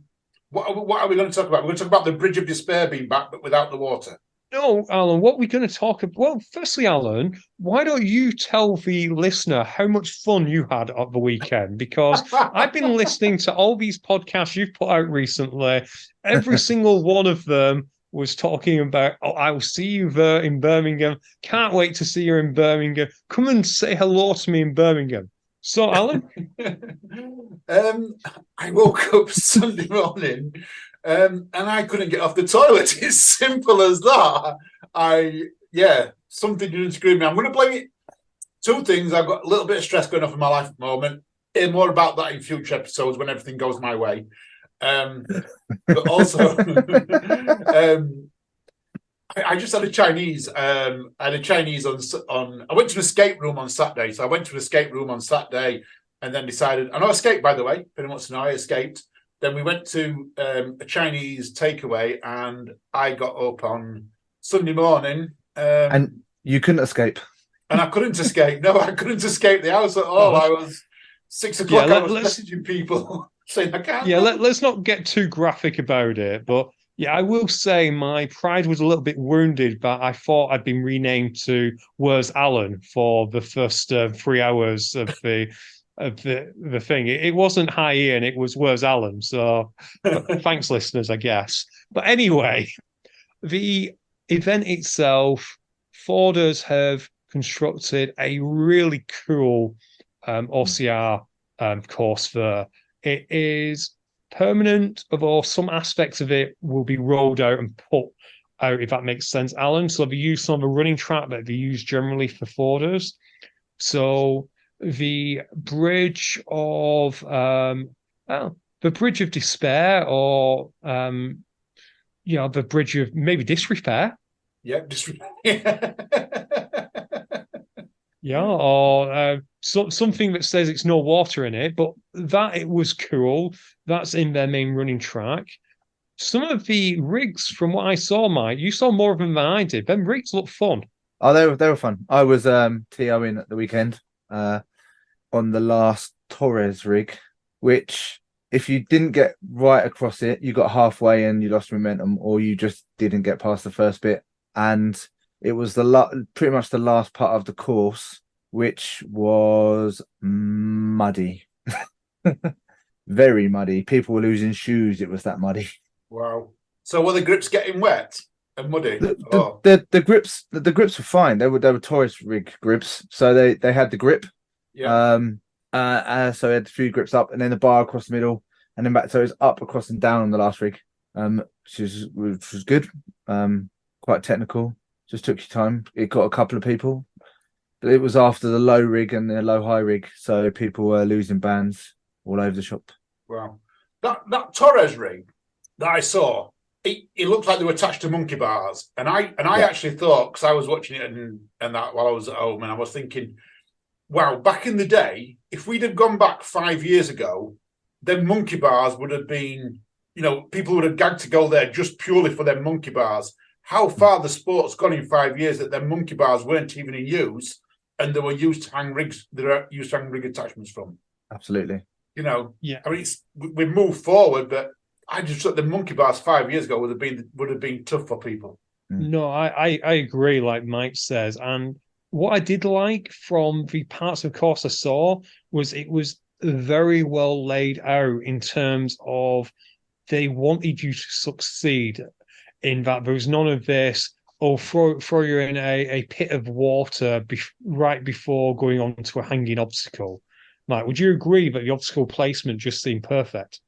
What are we going to talk about? We're going to talk about the Bridge of Despair being back, but without the water. No, Alan, what we're going to talk about... Well, firstly, Alan, why don't you tell the listener how much fun you had at the weekend? Because I've been listening to all these podcasts you've put out recently. Every single one of them was talking about, oh, I'll see you there in Birmingham. Can't wait to see you in Birmingham. Come and say hello to me in Birmingham. So, Alan? I woke up Sunday morning and I couldn't get off the toilet. It's simple as that. Something didn't scream me. I'm going to blame it. Two things. I've got a little bit of stress going off in my life at the moment. Hear more about that in future episodes when everything goes my way. But also, I just had a Chinese. I went to an escape room on Saturday. So I went to an escape room on Saturday. and then decided, and I escaped, by the way, if anyone wants to know, I escaped. Then we went to a Chinese takeaway, and I got up on Sunday morning. And you couldn't escape. And I couldn't escape. No, I couldn't escape the house at all. I was 6 o'clock. I was messaging people saying I can't. Yeah, let's not get too graphic about it. But yeah, I will say my pride was a little bit wounded, but I thought I'd been renamed to Where's Alan for the first 3 hours of the thing. It wasn't Hi Ian, it was Where's Alan. So thanks, listeners, I guess. But anyway, the event itself, Forders have constructed a really cool OCR course there. It is permanent, although some aspects of it will be rolled out and put out, if that makes sense, Alan. So they use some of the running track that they use generally for Forders. So the bridge of despair, or the bridge of maybe disrepair. Yep, disrepair. Yeah, or something that says it's no water in it, but that it was cool. That's in their main running track. Some of the rigs, from what I saw, Mike, you saw more of them than I did. Them rigs look fun. Oh, they were fun. I was TOing at the weekend on the last Torres rig, which if you didn't get right across it, you got halfway and you lost momentum, or you just didn't get past the first bit. And it was pretty much the last part of the course, which was muddy. Very muddy. People were losing shoes. It was that muddy. Wow. So were the grips getting wet and muddy? The grips were fine. They were Torres rig grips, so they had the grip. Yeah. So they had a few grips up, and then the bar across the middle, and then back. So it was up, across, and down on the last rig. Which was good. Quite technical. Just took your time. It got a couple of people, but it was after the low rig and the low high rig, so people were losing bands all over the shop. Wow. That Torres rig that I saw, it looked like they were attached to monkey bars, and I actually thought, because I was watching it and that while I was at home, and I was thinking, wow, back in the day, if we'd have gone back 5 years ago, then monkey bars would have been, people would have gagged to go there just purely for their monkey bars. How far the sport's gone in 5 years that their monkey bars weren't even in use, and they were used to hang rigs. They're used to hang rig attachments from. Absolutely. Yeah. I mean, we've moved forward, but I just thought the monkey bars 5 years ago would have been tough for people. No, I agree. Like Mike says, and what I did like from the parts of the course I saw was it was very well laid out in terms of they wanted you to succeed. In that there was none of this, throw you in a pit of water right before going on to a hanging obstacle. Mike, would you agree that the obstacle placement just seemed perfect?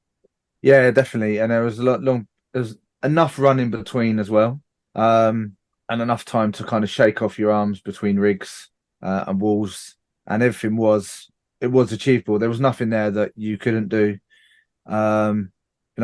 Yeah, definitely. And there was there's enough run in between as well, and enough time to kind of shake off your arms between rigs and walls, and everything was achievable. There was nothing there that you couldn't do.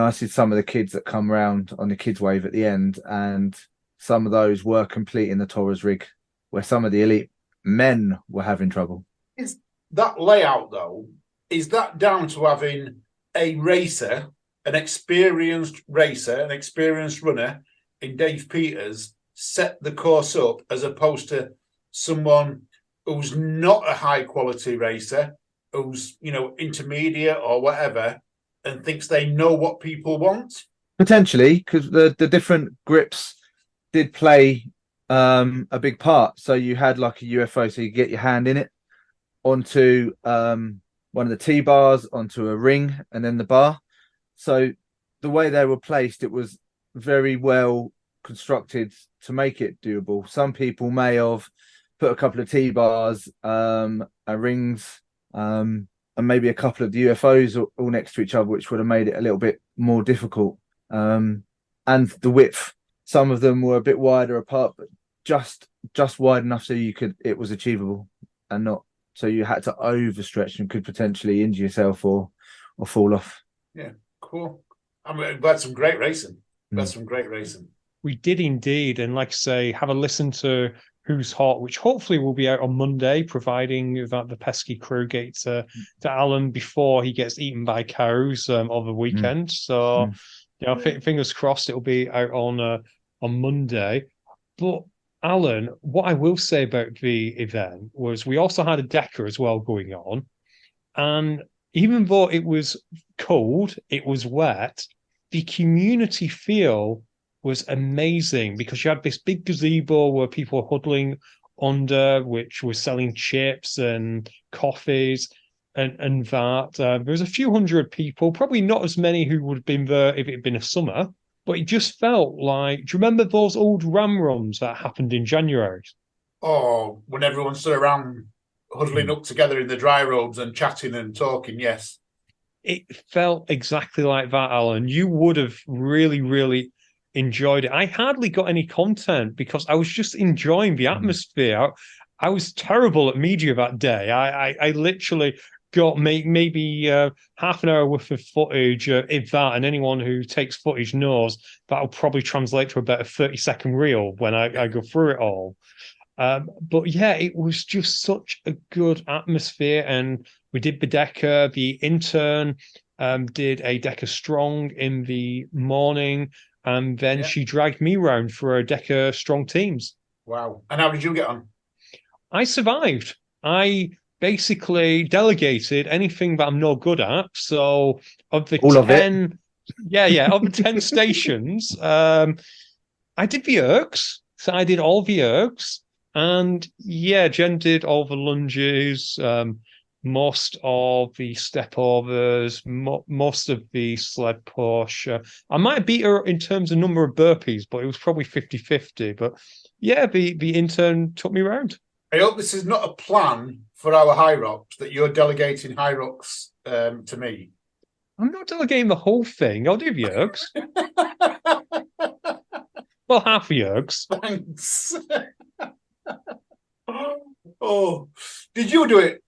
I see some of the kids that come round on the kids wave at the end, and some of those were completing the Torres rig, where some of the elite men were having trouble. Is that layout, though, is that down to having a racer, an experienced runner in Dave Peters set the course up, as opposed to someone who's not a high quality racer, who's intermediate or whatever, and thinks they know what people want? Potentially, because the different grips did play a big part. So you had like a UFO, so you get your hand in it onto one of the T-bars, onto a ring, and then the bar. So the way they were placed, it was very well constructed to make it doable. Some people may have put a couple of T-bars, rings, and maybe a couple of the UFOs all next to each other, which would have made it a little bit more difficult. And the width, some of them were a bit wider apart, but just wide enough so it was achievable, and not so you had to overstretch and could potentially injure yourself or fall off. Yeah, cool. I mean, we've had some great racing. We did indeed. And like I say, have a listen to Who's Hot, which hopefully will be out on Monday, providing that the pesky crew get to Alan before he gets eaten by cows over the weekend. So, fingers crossed it'll be out on Monday. But Alan, what I will say about the event was we also had a Decker as well going on, and even though it was cold, it was wet, the community feel was amazing because you had this big gazebo where people were huddling under, which was selling chips and coffees and that. There was a few hundred people, probably not as many who would have been there if it had been a summer, but it just felt like, do you remember those old ram runs that happened in January? Oh, when everyone stood around huddling up together in the dry robes and chatting and talking, yes. It felt exactly like that, Alan. You would have really, really enjoyed it. I hardly got any content because I was just enjoying the atmosphere. I was terrible at media that day. I literally got maybe half an hour worth of footage, if that, and anyone who takes footage knows that'll probably translate to about a 30-second reel when I go through it all. But yeah, it was just such a good atmosphere, and we did Bedecker. The intern did a Decker Strong in the morning, and then she dragged me round for a Decker Strong teams. Wow. And how did you get on? I survived. I basically delegated anything that I'm not good at. So of the All 10, of of the 10 stations, I did the ergs. So I did all the ergs. And Jen did all the lunges, most of the stepovers, most of the sled push. I might beat her in terms of number of burpees, but it was probably 50-50. But yeah, the intern took me around. I hope this is not a plan for our high rocks, that you're delegating high rocks to me. I'm not delegating the whole thing. I'll do the ergs. Well, half the ergs. Thanks. Oh, did you do it,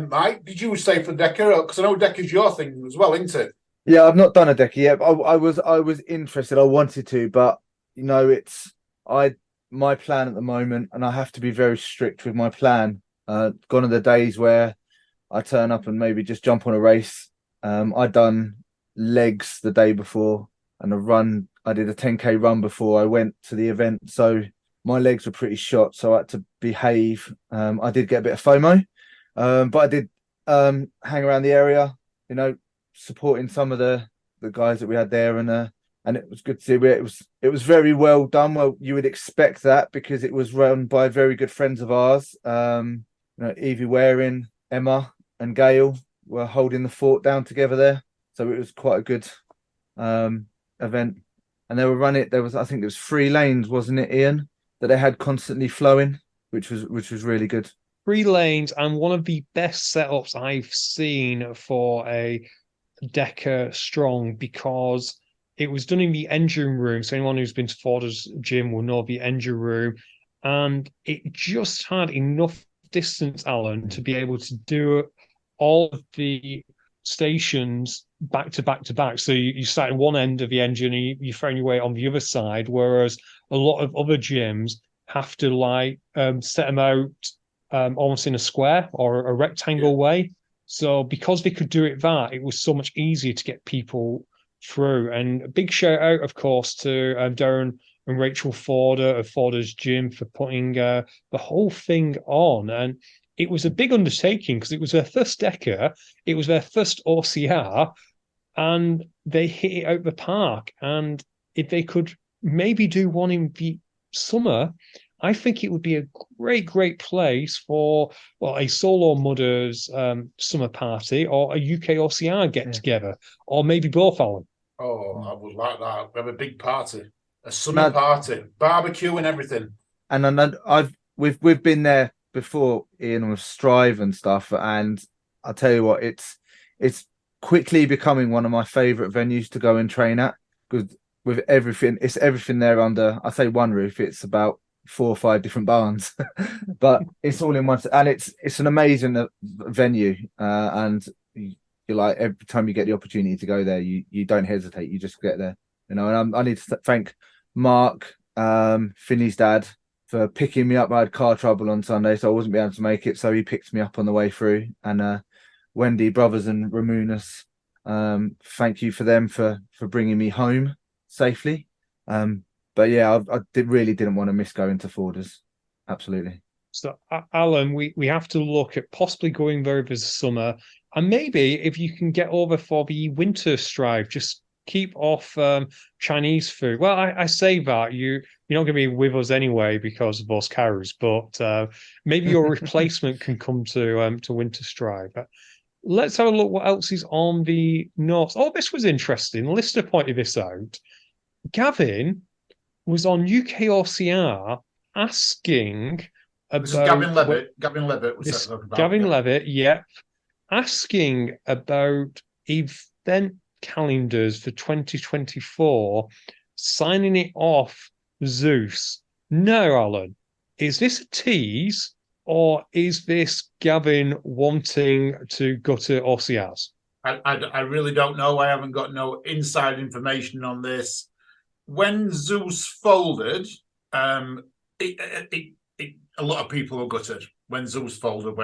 Mike? Did you stay for Decker? Because I know Decker's your thing as well, isn't it? Yeah, I've not done a Decker yet. I was interested. I wanted to, but it's my plan at the moment, and I have to be very strict with my plan. Gone are the days where I turn up and maybe just jump on a race. I'd done legs the day before and a run. I did a 10K run before I went to the event, so my legs were pretty shot, so I had to behave. I did get a bit of FOMO, but I did hang around the area, supporting some of the guys that we had there, and it was good to see. It was very well done. Well, you would expect that because it was run by very good friends of ours. Evie Waring, Emma, and Gail were holding the fort down together there, so it was quite a good event. And they were running. I think there was 3 lanes, wasn't it, Ian? That they had constantly flowing, which was really good. 3 lanes and one of the best setups I've seen for a Decker Strong, because it was done in the engine room. So anyone who's been to Ford's gym will know the engine room, and it just had enough distance, Alan, to be able to do all of the stations back to back to back. So you start at one end of the engine and you find your way on the other side, whereas a lot of other gyms have to set them out almost in a square or a rectangle way. So because they could do it it was so much easier to get people through. And a big shout out, of course, to Darren and Rachel Forder of Forder's Gym for putting the whole thing on. And it was a big undertaking because it was their first Decker, it was their first OCR, and they hit it out the park. And if they could maybe do one in the summer, I think it would be a great place for a solo mudders summer party or a UKOCR get together, or maybe both, Alan. Oh, I would like that. We have a big party, a summer party, barbecue and everything. And we've been there before, Ian, with Strive and stuff, and I'll tell you what, it's quickly becoming one of my favourite venues to go and train at, because with everything, it's everything there under, I say one roof, it's about 4 or 5 different barns, but it's all in one, and it's an amazing venue, and you're like, every time you get the opportunity to go there, you don't hesitate, you just get there, and I need to thank Mark, Finney's dad, for picking me up. I had car trouble on Sunday, so I wasn't able to make it. So he picked me up on the way through. And Wendy Brothers and Ramunas, thank you for them for bringing me home safely. But yeah, really didn't want to miss going to Forders. Absolutely. So, Alan, we have to look at possibly going there this summer, and maybe if you can get over for the winter strive, just keep off Chinese food. Well, I say that you're not going to be with us anyway because of those cows, but maybe your replacement can come to winter strive. But let's have a look what else is on the north. Oh, this was interesting. Listener pointed this out. Gavin was on UKOCR asking about This is Gavin Levitt. Gavin Levitt was this, about, Gavin Levitt, yeah, asking about event calendars for 2024, signing it off Zeus. No, Alan, is this a tease or is this Gavin wanting to go to OCRs? I really don't know. I haven't got no inside information on this. When Zeus folded, a lot of people were gutted when Zeus folded.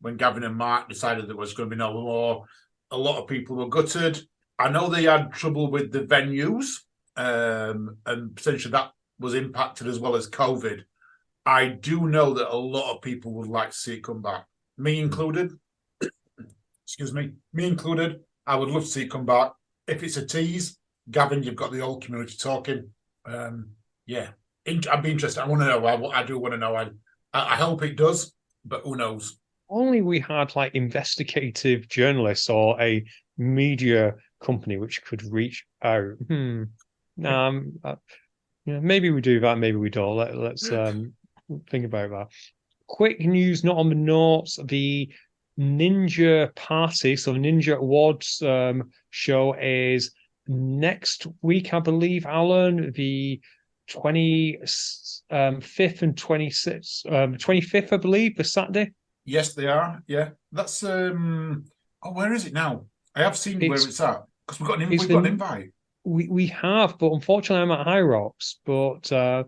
When Gavin and Mark decided there was going to be no more, a lot of people were gutted. I know they had trouble with the venues, and potentially that was impacted as well as COVID. I do know that a lot of people would like to see it come back, me included. Excuse me, me included. I would love to see it come back. If it's a tease, Gavin, you've got the whole community talking. Yeah, I'd be interested. I want to know. I do want to know. I hope it does, but who knows? Only we had like investigative journalists or a media company which could reach out. Maybe we do that, maybe we don't. Let's think about that. Quick news, not on the notes. The Ninja Party, so Ninja Awards show is next week, I believe, Alan, the 25th and 26th, 25th, I believe, the Saturday. Yes, they are. Yeah, that's where is it now? I have seen where it's at because we've got an invite. We have, but unfortunately, I'm at High Rocks. But I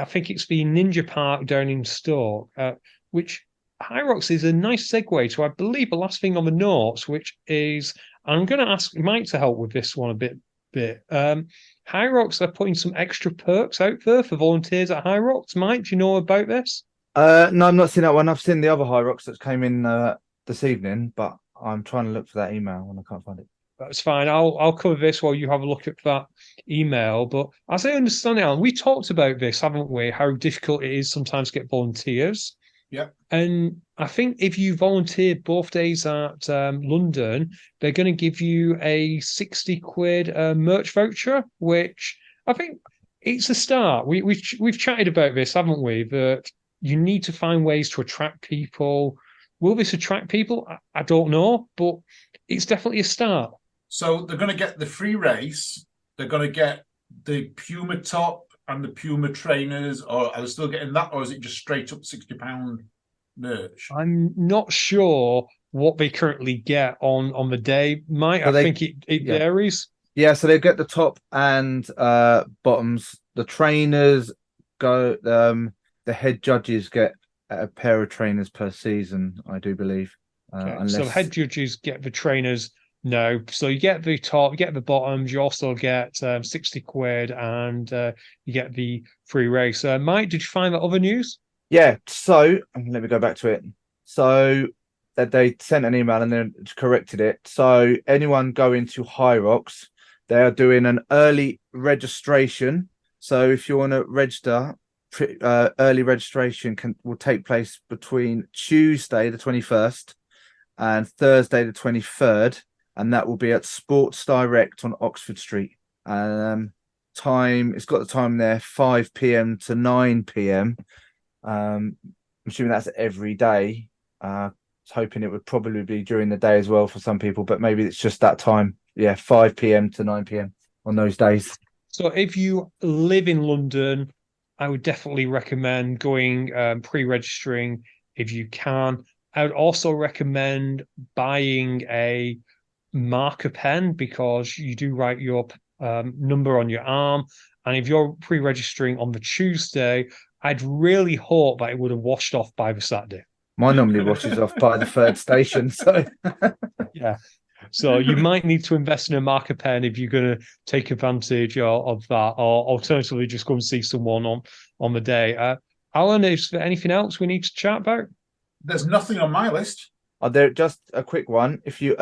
think it's the Ninja Park down in Stoke, which High Rocks is a nice segue to, I believe, the last thing on the notes, which is I'm going to ask Mike to help with this one a bit. High Rocks are putting some extra perks out there for volunteers at High Rocks. Mike, do you know about this? No, I've not seen that one. I've seen the other High Rocks that came in this evening, but I'm trying to look for that email and I can't find it. That's fine. I'll cover this while you have a look at that email. But as I understand it, Alan, we talked about this, haven't we? How difficult it is sometimes to get volunteers. Yeah. And I think if you volunteer both days at London, they're going to give you a 60 quid merch voucher, which I think it's a start. We've chatted about this, haven't we? That you need to find ways to attract people. Will this attract people? I don't know, but it's definitely a start. So they're going to get the free race. They're going to get the Puma top and the Puma trainers, or are they still getting that, or is it just straight up £60 merch? I'm not sure what they currently get on the day. I think it varies. Yeah, so they get the top and bottoms. The trainers go. The head judges get a pair of trainers per season, I do believe. Okay. So head judges get the trainers. No, so you get the top, you get the bottoms, you also get 60 quid and you get the free race. Mike, did you find that other news? Yeah, so let me go back to it. So that they sent an email and then corrected it. So anyone going to High Rocks, they are doing an early registration. So if you want to register, early registration will take place between Tuesday the 21st and Thursday the 23rd. And that will be at Sports Direct on Oxford Street. It's got the time there, 5 p.m. to 9 p.m. I'm assuming that's every day. I was hoping it would probably be during the day as well for some people, but maybe it's just that time. Yeah, 5 p.m. to 9 p.m. on those days. So if you live in London, I would definitely recommend going pre-registering if you can. I would also recommend buying a marker pen because you do write your number on your arm. And if you're pre-registering on the Tuesday, I'd really hope that it would have washed off by the Saturday. Mine normally washes off by the third station, so Yeah. So you might need to invest in a marker pen if you're going to take advantage of that, or alternatively just go and see someone on the day. Alan, is there anything else we need to chat about? There's nothing on my list. there just a quick one. If you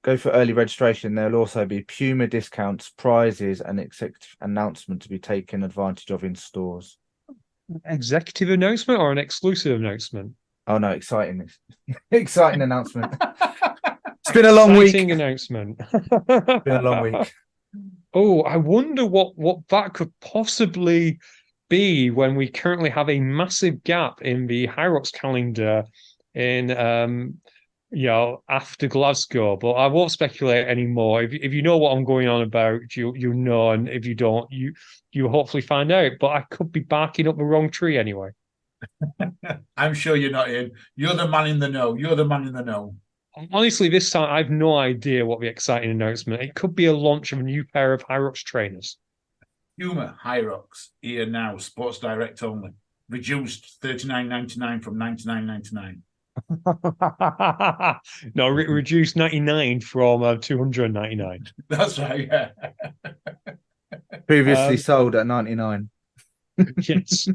go for early registration, there'll also be Puma discounts, prizes, and executive announcement to be taken advantage of in stores. Executive announcement or an exclusive announcement? Oh no, exciting. Exciting announcement. It's been a long Exciting week. announcement. It's been a long week. Oh, I wonder what that could possibly be when we currently have a massive gap in the Hyrox calendar in after Glasgow. But I won't speculate anymore. If you know what I'm going on about, you know, and if you don't, you hopefully find out. But I could be barking up the wrong tree anyway. I'm sure you're not in. You're the man in the know. You're the man in the know. Honestly, this time I've no idea what the exciting announcement. It could be a launch of a new pair of Hyrox trainers. Puma Hyrox here now, Sports Direct only, reduced $39.99 from $99.99. No, reduced 99 from 299. That's right. Yeah. Previously sold at 99. Yes.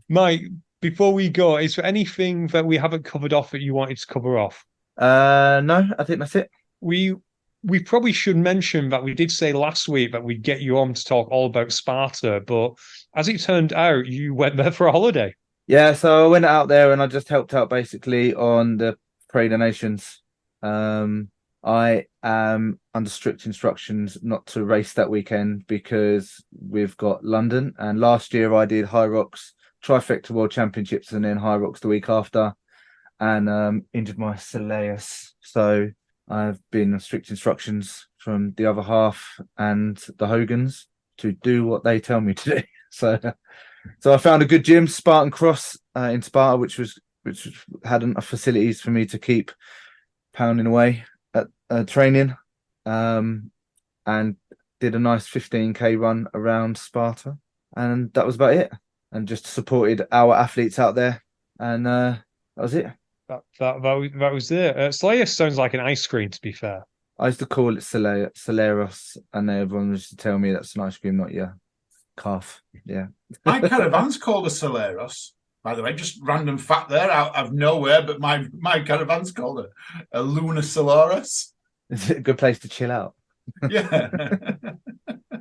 Mike, before we go, is there anything that we haven't covered off that you wanted to cover off? No, I think that's it. We probably should mention that we did say last week that we'd get you on to talk all about Sparta, but as it turned out, you went there for a holiday. Yeah, so I went out there and I just helped out basically on the Parade of Nations. I am under strict instructions not to race that weekend because we've got London, and last year I did Hyrox Trifecta World Championships and then Hyrox the week after, and injured my soleus. So I've been on strict instructions from the other half and the Hogans to do what they tell me to do. So I found a good gym, Spartan Cross, in Sparta, which had enough facilities for me to keep pounding away at training, and did a nice 15k run around Sparta, and that was about it. And just supported our athletes out there, and that was it. That was it. Soleus sounds like an ice cream, to be fair. I used to call it Soleros, and everyone used to tell me that's an ice cream, not your calf. Yeah. My caravan's called a Soleros, by the way. Just random fact there out of nowhere, but my caravan's called a Luna Solaris. Is it a good place to chill out? Yeah.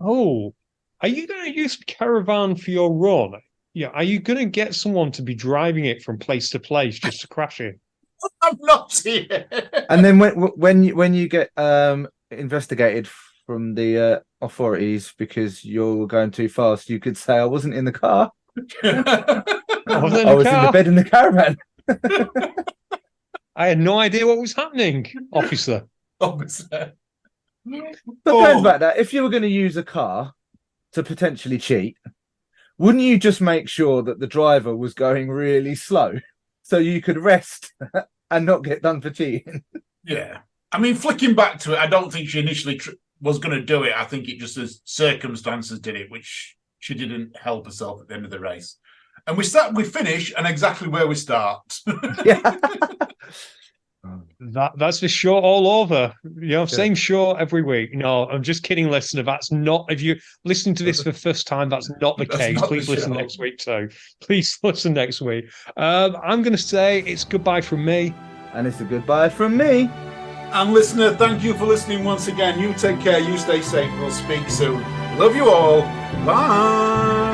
Oh, are you going to use the caravan for your run? Yeah, are you going to get someone to be driving it from place to place just to crash it? I'm not here. And then when you get investigated from the authorities because you're going too fast, you could say, I wasn't in the car. I was in the bed in the caravan. I had no idea what was happening, officer. Officer. Depends about that. If you were going to use a car to potentially cheat, wouldn't you just make sure that the driver was going really slow so you could rest and not get done for cheating? Yeah. I mean, flicking back to it, I don't think she initially was going to do it. I think it just as circumstances did it, which she didn't help herself at the end of the race. And we finish and exactly where we start. Yeah. That's the show all over. Same show every week. No, I'm just kidding, listener. That's not, if you're listening to this for the first time, that's not the case. Please listen next week too. Please listen next week. I'm going to say it's goodbye from me. And it's a goodbye from me. And listener, thank you for listening once again. You take care. You stay safe. We'll speak soon. Love you all. Bye.